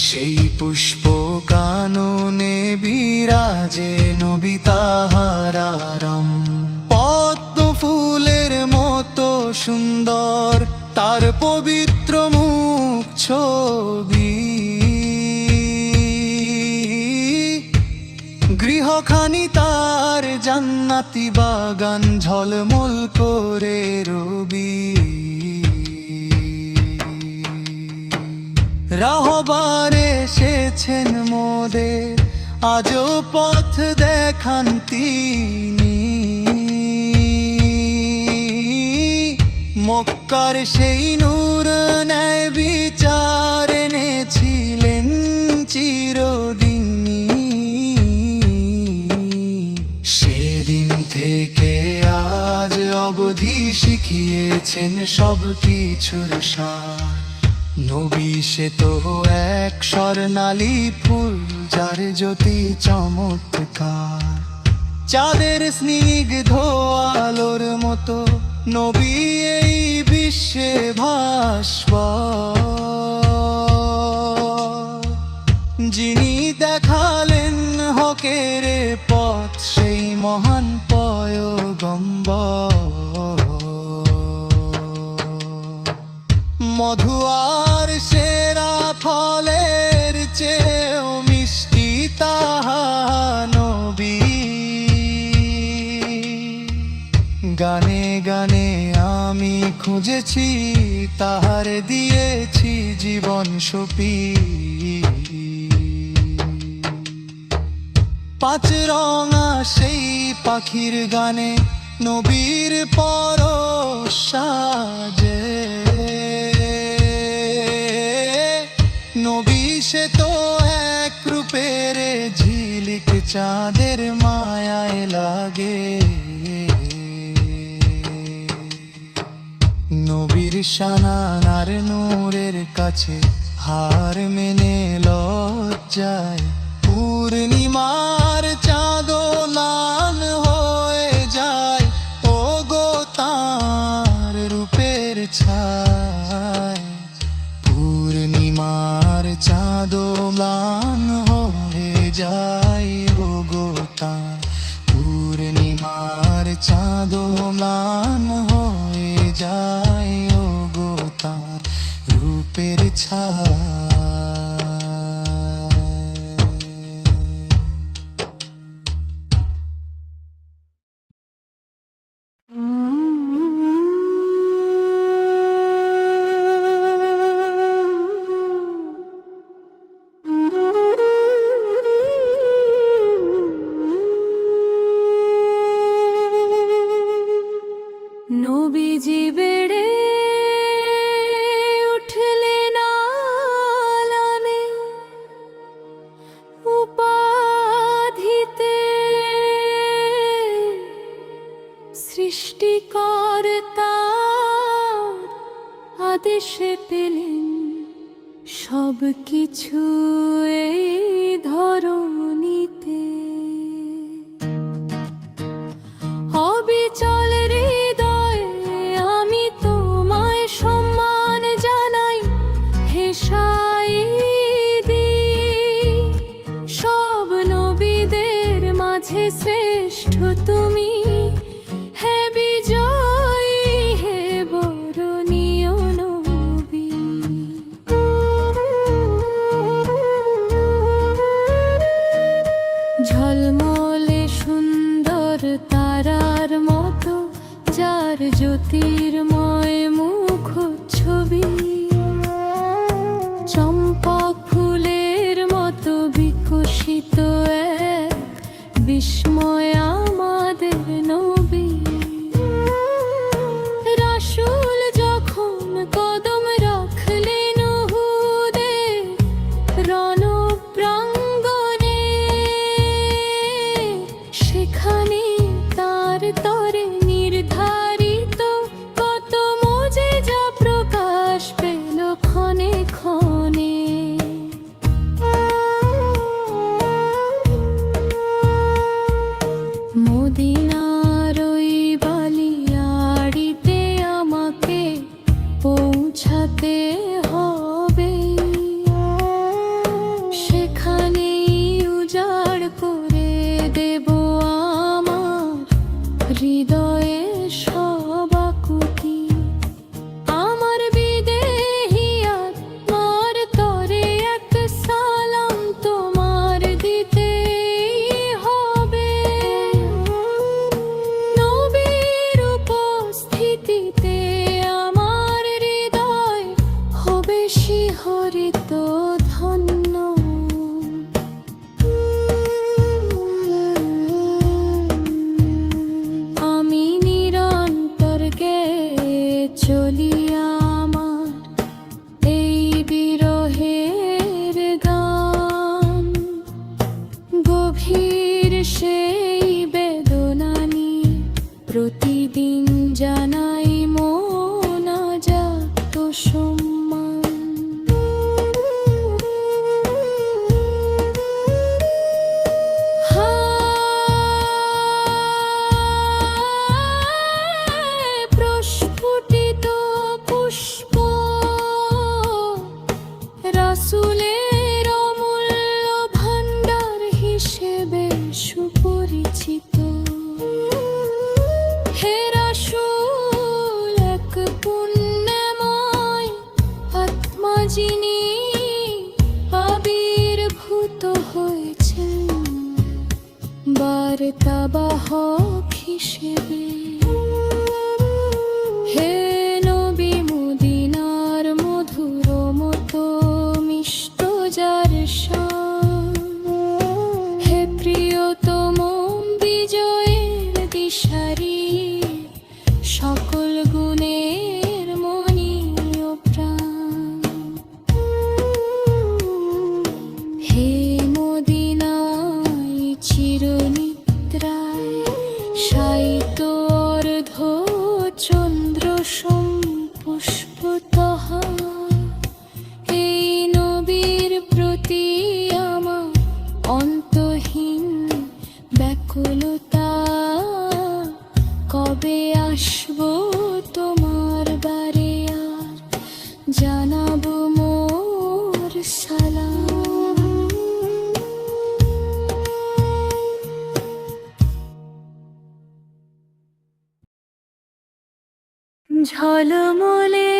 সেই পুষ্প কাননে বিরাজে নবী তাহার আরাম, পদ্ম ফুলের মতো সুন্দর তার পবিত্র মুখ ছবি। গৃহখানি তার জান্নাতি বাগান, ঝলমল করে রবি। রাহবার এসেছেন মোদের, আজও পথ দেখান তিনি। মক্কার সেই নূর ন্যায় বিচার এনেছিলেন চিরদিনই। সেদিন থেকে আজ অবধি শিখিয়েছেন সব কিছুর সার। নবী সে তো এক স্বর্ণালী ফুল, যার জ্যোতি চমৎকার। চাঁদের স্নিগ্ধ আলোর মতো নবী এই বিশ্বে ভাস্বর। যিনি দেখালেন হকের পথ, সেই মহান পয়গম্বর। মধু আর সেরা ফলের চেয়েও মিষ্টি তাহা নবী। গানে গানে আমি খুঁজেছি, তাহার দিয়েছি জীবন সঁপি। পাঁচ রঙা সেই পাখির গানে নবীর পরশ সাজে। নবী সে তো এক রূপের ঝিলিক, চাঁদের মায়ায় লাগে। নবীর শানার নূরের কাছে হার মেনে লজ্জায়। পূর্ণিমার চাঁদ লাল হয়ে যায়, ও গো তাঁর রূপের ছায়। পূর্ণিমার চাঁদ লাল হয়ে যায়, ও গো তাঁর। পূর্ণিমার চাঁদ লাল হয়ে যায়, ও গো তাঁর রূপের ছায়। নবীজি বেড়ে উঠলেন আলানে, উপাধিতে সৃষ্টিকর্তার আদেশে পেলেন সব কিছু এই ধরণীতে। অবিচল হৃদয়ে আমি তোমায় সম্মান জানাই, হে সাঈদী। সব নবীদের মাঝে শ্রেষ্ঠ তুমি, হে বিজয়ী, হে বরণীয় নবী। ঝলমলে সুন্দর তারার মতো, যার জ্যোতির্ময় মুখ ছবি। চম্পক ফুলের মতো বিকশিত এক বিস্ময় আমাদের নবী। রাসূল যখন কদম রাখলেন উহুদে রণপ্রাঙ্গণে, সেখানে তার তরে নির্ধারিত কত মুজিজা প্রকাশ পেল ক্ষণে ক্ষণে। মদিনার ওই বালিয়াড়িতে আমাকে পৌঁছাতে হবে, সেখানেই উজাড় করে দেব আমার হৃদয়। চলিয়া আমার এই বিরহের গান, গভীর সেই বেদনা নিয়ে প্রতিদিন জানাই মোনাজাত সম্মান। প্রস্ফুটিত পুষ্প রাসূলের অমূল্য ভাণ্ডার হিসেবে সুপরিচিত। হে রাসূল, এক পুণ্যময় আত্মা যিনি আবির্ভূত হয়েছেন বার্তাবাহক হিসেবে। হে নবী, মদিনার মধুর মতো মিষ্ট যার শান, হে প্রিয়তম বিজয়ের দিশারি, সকল গুণের মনীয় প্রাণ। হে মদিনায় চিরনিদ্রায় শায়িত অর্ধ চন্দ্র পুষ্পতঃ, এই নবীর প্রতি আমার অন্তহীন ব্যাকুলতা। কবে আসবো তোমার বারে আর জানাবো মোর সালাম। ঝলমলে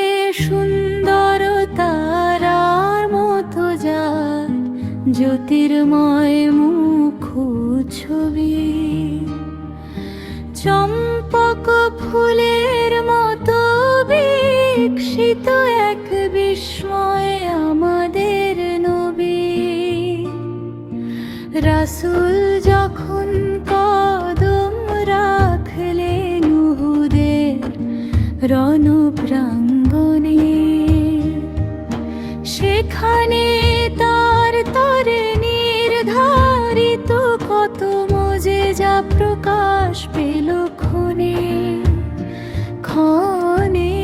সুন্দর তারার মতো যার জ্যোতির্ময় মুখ ছবি, চম্পক ফুলের মতো বিকশিত এক বিস্ময় আমাদের নবী। রাসূল যখন কদম রাখলেন উহুদের রণপ্রাঙ্গণে, সেখানে তার তরে নির্ধারিত কত মজেজা প্রকাশ পেল ক্ষণে ক্ষণে।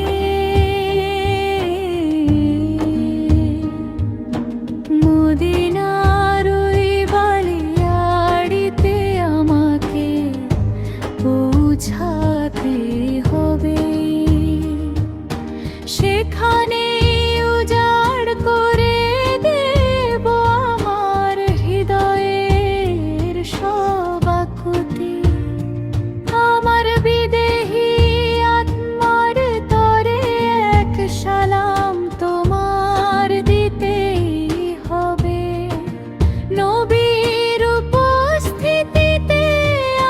মদিনার ওই বালিয়াড়িতে আমাকে পৌঁছাতে হবে, সেখানে উজাড় করে দেব আমার হৃদয়ের সব আকুতি। আমার বিদেহী আত্মার তরে এক সালাম তোমার দিতেই হবে। নবীর উপস্থিতিতে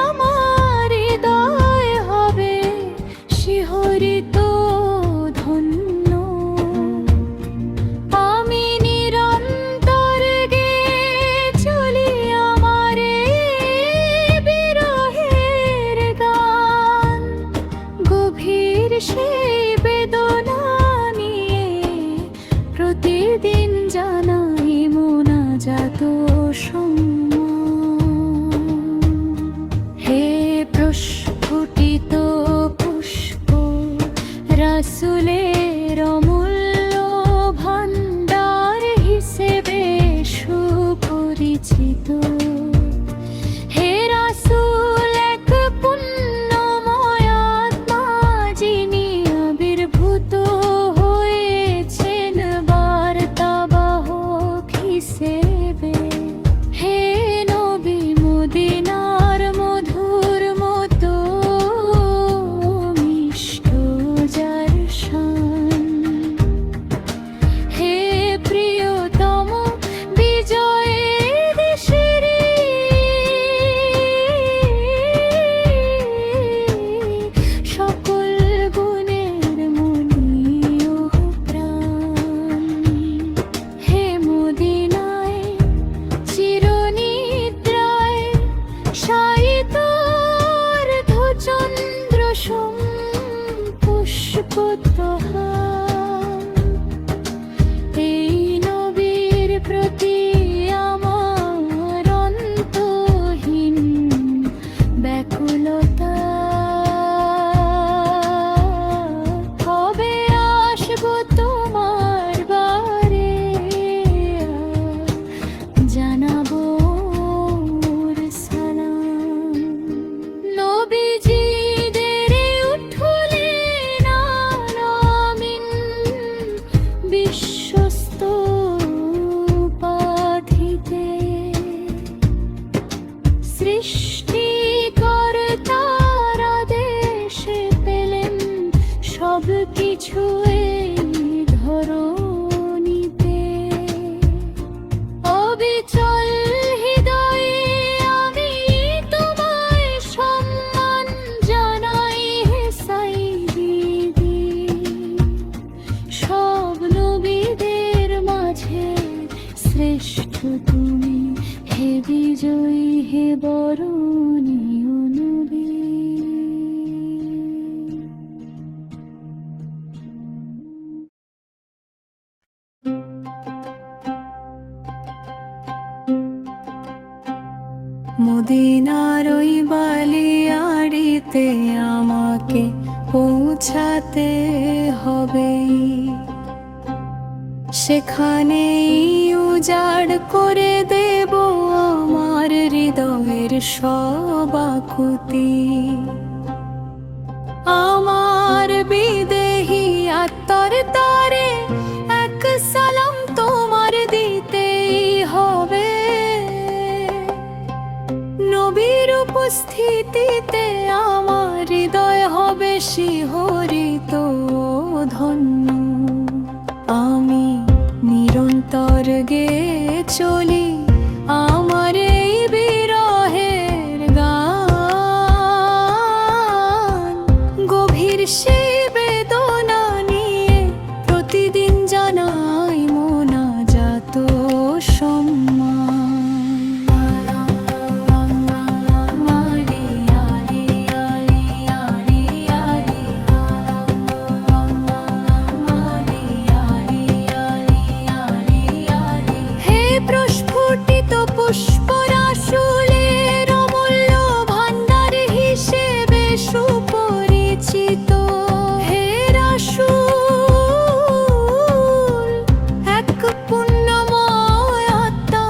আমার হৃদয় হবে শিহরিত ধন্য। আমি নিরন্তর গেয়ে চলি আমার বিরহের গান, গভীর সেই বেদনা নিয়ে প্রতিদিন জানাই মোনাজাত সম্মান। হে প্রস্ফুটিত পুষ্প রাসূলের অমূল্য ভাণ্ডার হিসেবে সুপরিচিত। হে রাসূল, এক পুণ্যময় আত্মা যিনি আবির্ভূত হয়েছেন বার্তাবাহক হিসেবে। হে নবী, মদিনার মধুর মতো মিষ্ট যার শান, হে প্রিয়তম বিজয়ের দিশারি, সকল গুণের মনীয় প্রাণ। হে মদিনায় চিরনিদ্রায় শায়িত অর্ধচন্দ্র পুষ্পতঃ, মদিনার ওই বালিয়াড়িতে আমাকে পৌঁছাতে হবে, সেখানেই উজাড় করে দেব আমার হৃদয়ের সব আকুতি। আমার বিদেহী আত্মার তারে এক সালাম তোমার দিতেই হবে। নবীর উপস্থিতিতে আমার হৃদয় হবে শিহরিত ধন্য। আমি নিরন্তর গেয়ে চলি আমার এই বিরহের গান। গভীর সেই বেদনা নিয়ে প্রতিদিন জানাই মোনাজাত সম্মান। হে প্রস্ফুটিত পুষ্পরাশুলের অমূল্য ভাণ্ডার হিসেবে সুপরিচিত। হে রাসূল, এক পুণ্যময় আত্মা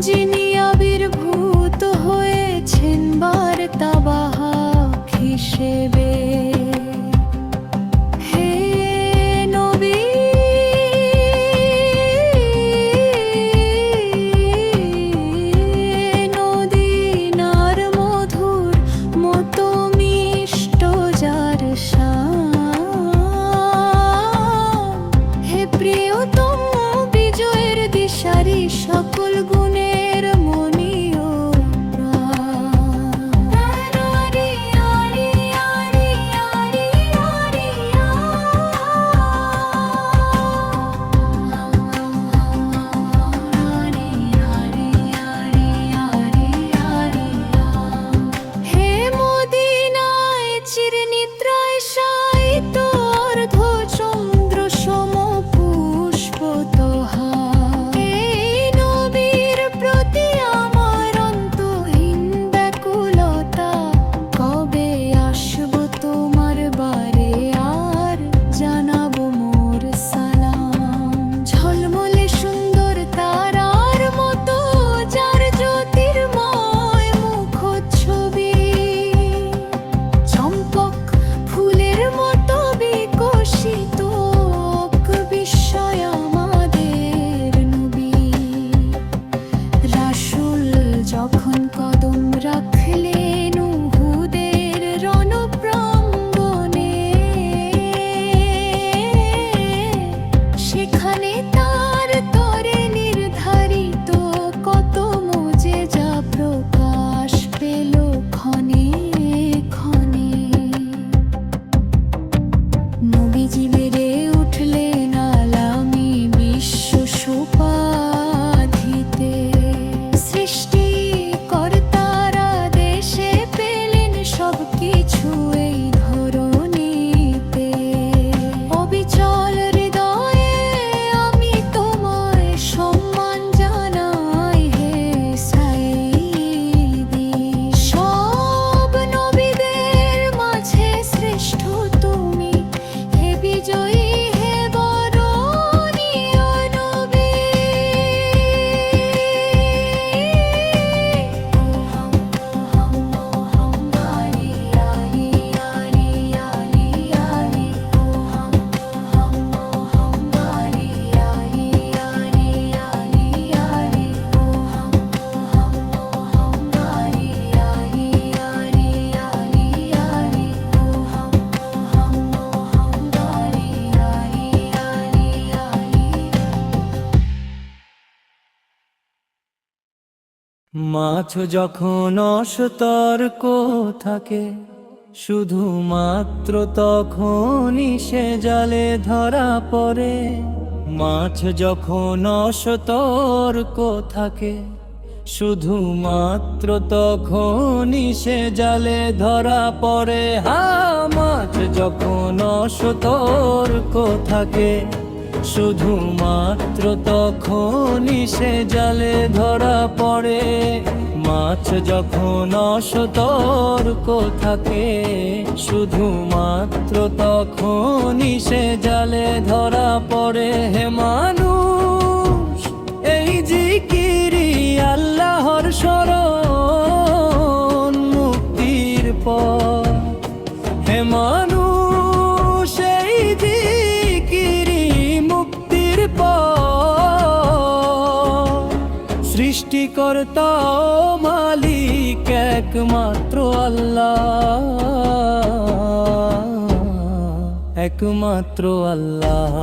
যিনি আবির্ভূত হয়েছেন বার্তাবাহক হিসেবে। হে নবী, নদীনার মধুর মতো মিষ্ট যার শান। হে প্রিয়তম বিজয়ের দিশারি সকল গুণের মনীয় হে মদিনায় চিরনিদ্রায় শায়িত অর্ধচন্দ্র সম পুষ্পতহার। এই নবীর প্রতি আমার অন্তহীন ব্যাকুলতা, কবে আসবো তোমার বারে আর জানাবো মোর সালাম। ঝলমলে সুন্দর তারার মতো যার জ্যোতির্ময় মুখচ্ছবি, চম্পক ফুলের মতো বিকশিত বিস্ময় আমাদের নবী। রাসূল যখন কদম রাখলেন উহুদের রণপ্রাঙ্গণে, সেখানে তার তরে নির্ধারিত কত মুজিজা প্রকাশ পেল ক্ষণে ক্ষণে। নবীজি বেড়ে উঠলেন আলামি বিশ্ব সুপাধিতে। সৃষ্টিকর্তারা দেশে পেলেন সবকিছু এই ধরণীতে। অবিচল হৃদয়ে আমি তোমায় সম্মান জানাই হে সাইয়্যিদি। সব নবীদের মাঝে শ্রেষ্ঠ তুমি, হে বিজয়ী হে বরণীয় নবী। মাছ যখন অসতর্ক থাকে, শুধুমাত্র তখনই সে জালে ধরা পড়ে। মাছ যখন অসতর্ক থাকে, শুধুমাত্র তখনই সে জালে ধরা পড়ে। মাছ যখন অসতর্ক থাকে, শুধুমাত্র তখনই সে জালে ধরা পড়ে। মাছ যখন অসতর্ক থাকে, শুধুমাত্র তখনই সে জালে ধরা পড়ে। হে মানুষ, এই জিকিরি আল্লাহর শরণ, মুক্তির পথ। হে মানুষ, এই জিকিরি মুক্তির পথ। সৃষ্টিকর্তা ও মালিক একমাত্র আল্লাহ, একমাত্র আল্লাহ।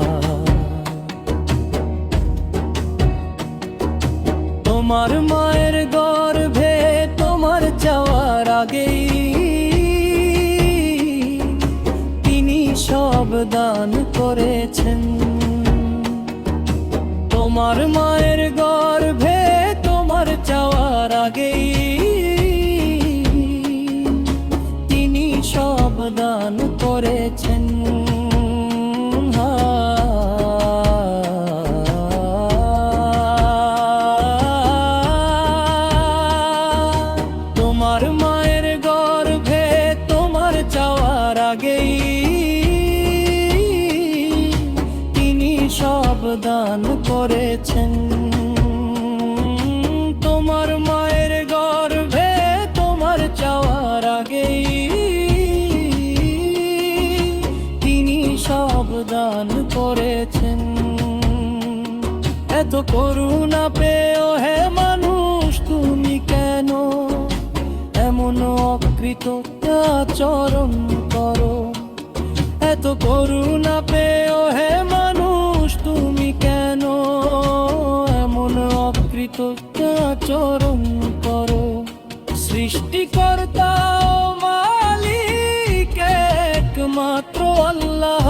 তোমার মায়ের গর্ভে তোমার চাওয়ার আগেই তিনি সব দান করেছেন। তোমার মায়ের গর্ভে তোমার চাওয়ার আগেই তিনি সব দান করেছেন। তোমার মায়ের গর্ভে তোমার চাওয়ার আগেই তিনি সব দান করেছেন। তোমার মায়ের গর্ভে তোমার চাওয়ার আগেই তিনি সব দান করেছেন। এত করুণা পেও হে মানুষ তুমি কেন এমন অকৃতজ্ঞ আচরণ করো? এত করুণা পেও হে মানুষ তুমি কেন এমন অকৃতজ্ঞ আচরণ করো? সৃষ্টিকর্তা ও মালিক একমাত্র আল্লাহ,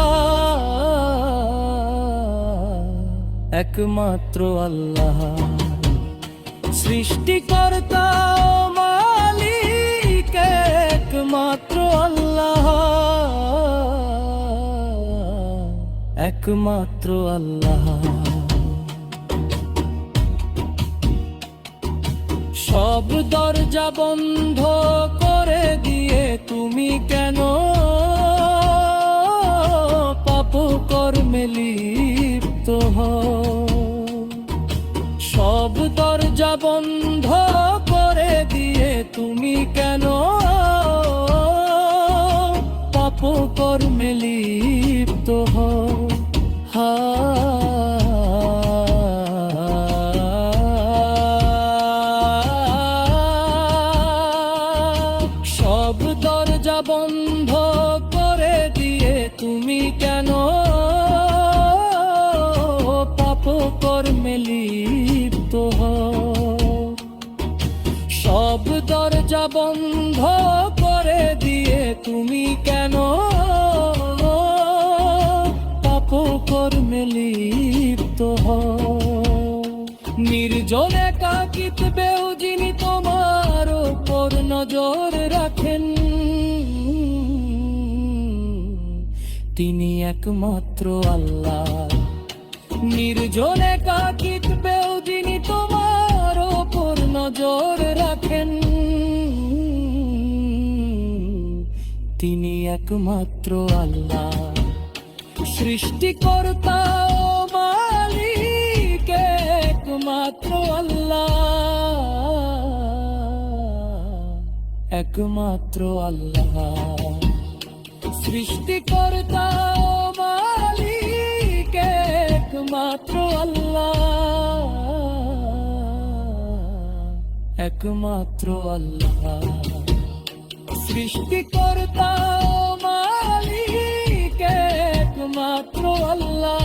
একমাত্র আল্লাহ। সৃষ্টিকর্তা ও মালিক একমাত্র আল্লাহ, একমাত্র আল্লাহ। সব দরজা বন্ধ করে দিয়ে তুমি কেন পাপ কর্মে লিপ্ত হও? সব দরজা বন্ধ করে দিয়ে তুমি কেন পাপ কর্মে লিপ্ত হও? সব দরজা বন্ধ করে দিয়ে তুমি কেন পাপ কর্মে লিপ্ত হও? সব দরজা বন্ধ করে দিয়ে তুমি কেন পাপ কর্মে লিপ্ত হও? নির্জন একাকিত্বেও যিনি তোমার উপর নজর রাখেন, তিনি একমাত্র আল্লাহ। নির্জন একাকিত্বেও যিনি তোমার উপর নজর রাখেন, তিনি একমাত্র আল্লাহ। সৃষ্টিকর্তা ও মালিক একমাত্র আল্লাহ, একমাত্র আল্লাহ। সৃষ্টিকর্তা ও মালিক একমাত্র আল্লাহ, একমাত্র আল্লাহ। সৃষ্টিকর্তা ও মালিক একমাত্র আল্লাহ,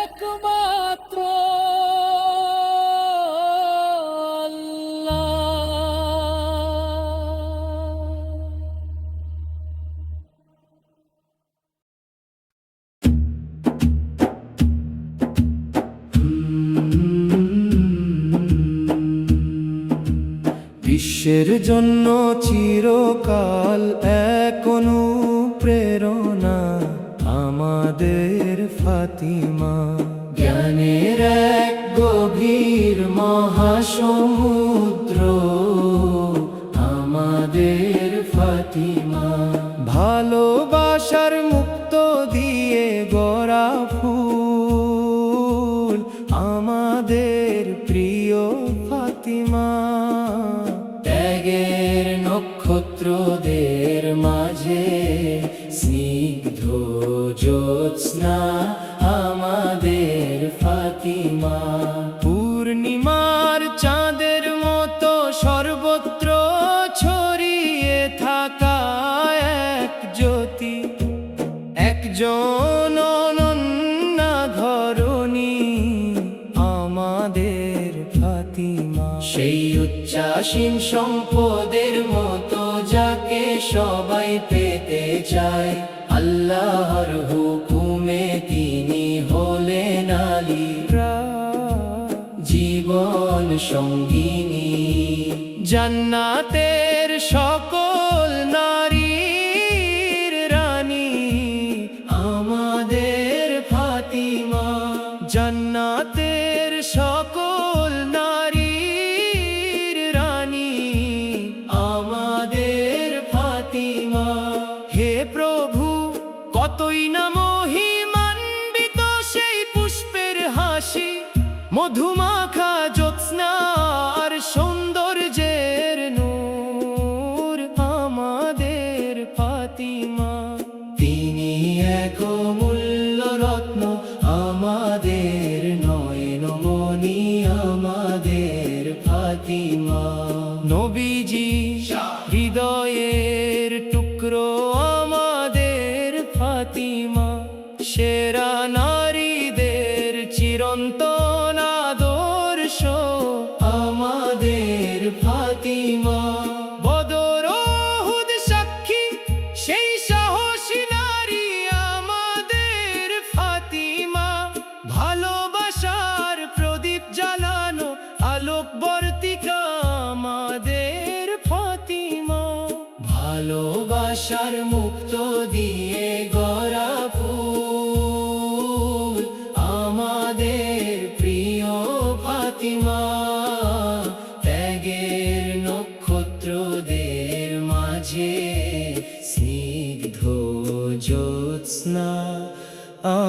একমাত্র বিশ্বের জন্য চিরকাল এক অনুপ্রেরণা আমাদের ফাতিমা। জ্ঞানে প্রাণের এক গভীর মহাসমুদ্র আমাদের ফাতিমা। ভালোবাসার মুক্ত দিয়ে গড়া ফুল আমাদের প্রিয় ফাতিমা। ত্যাগের নক্ষত্রদের মাঝে স্নিগ্ধ জ্যোৎস্না আমাদের ফাতিমা। পূর্ণিমার চাঁদের মতো সর্বত্র ছড়িয়ে থাকা এক জ্যোতি, একজন অনন্যা ধরণী আমাদের ফাতিমা। সেই উচ্চাসীন সম্পদের মতো যাকে সবাই পেতে চায়, আল্লাহর হুকুমে তিনি হলেন আলী জীবন সঙ্গিনী। জান্নাতের সকল নারীর রানী আমাদের ফাতিমা। জান্নাতের সকল নারীর রানী আমাদের ফাতিমা। হে প্রভু, কতই না মহিমান্বিত সেই পুষ্পের হাসি, মধুমাখা জ্যোৎস্নার সৌন্দর্যের নূর আমাদের ফাতিমা। তিনি এক অমূল্য রত্ন আমাদের নয়নমণি আমাদের ফাতিমা। নবীজি হৃদয়ের টুকরো আমাদের ফাতিমা। সেরা নারীদের চিরন্তন আদর্শ আমাদের ফাতিমা। বদর উহুদ সাক্ষী সেই সাহসী নারী আমাদের ফাতিমা। ভালোবাসার প্রদীপ জ্বালানো আলোকবর্তিকা আমাদের ফাতিমা। ভালোবাসার মুক্ত দিয়ে গড়া ফুল আমাদের প্রিয় ফাতিমা। ত্যাগের নক্ষত্রদের মাঝে স্নিগ্ধ জ্যোৎস্না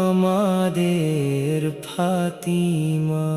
আমাদের ফাতিমা।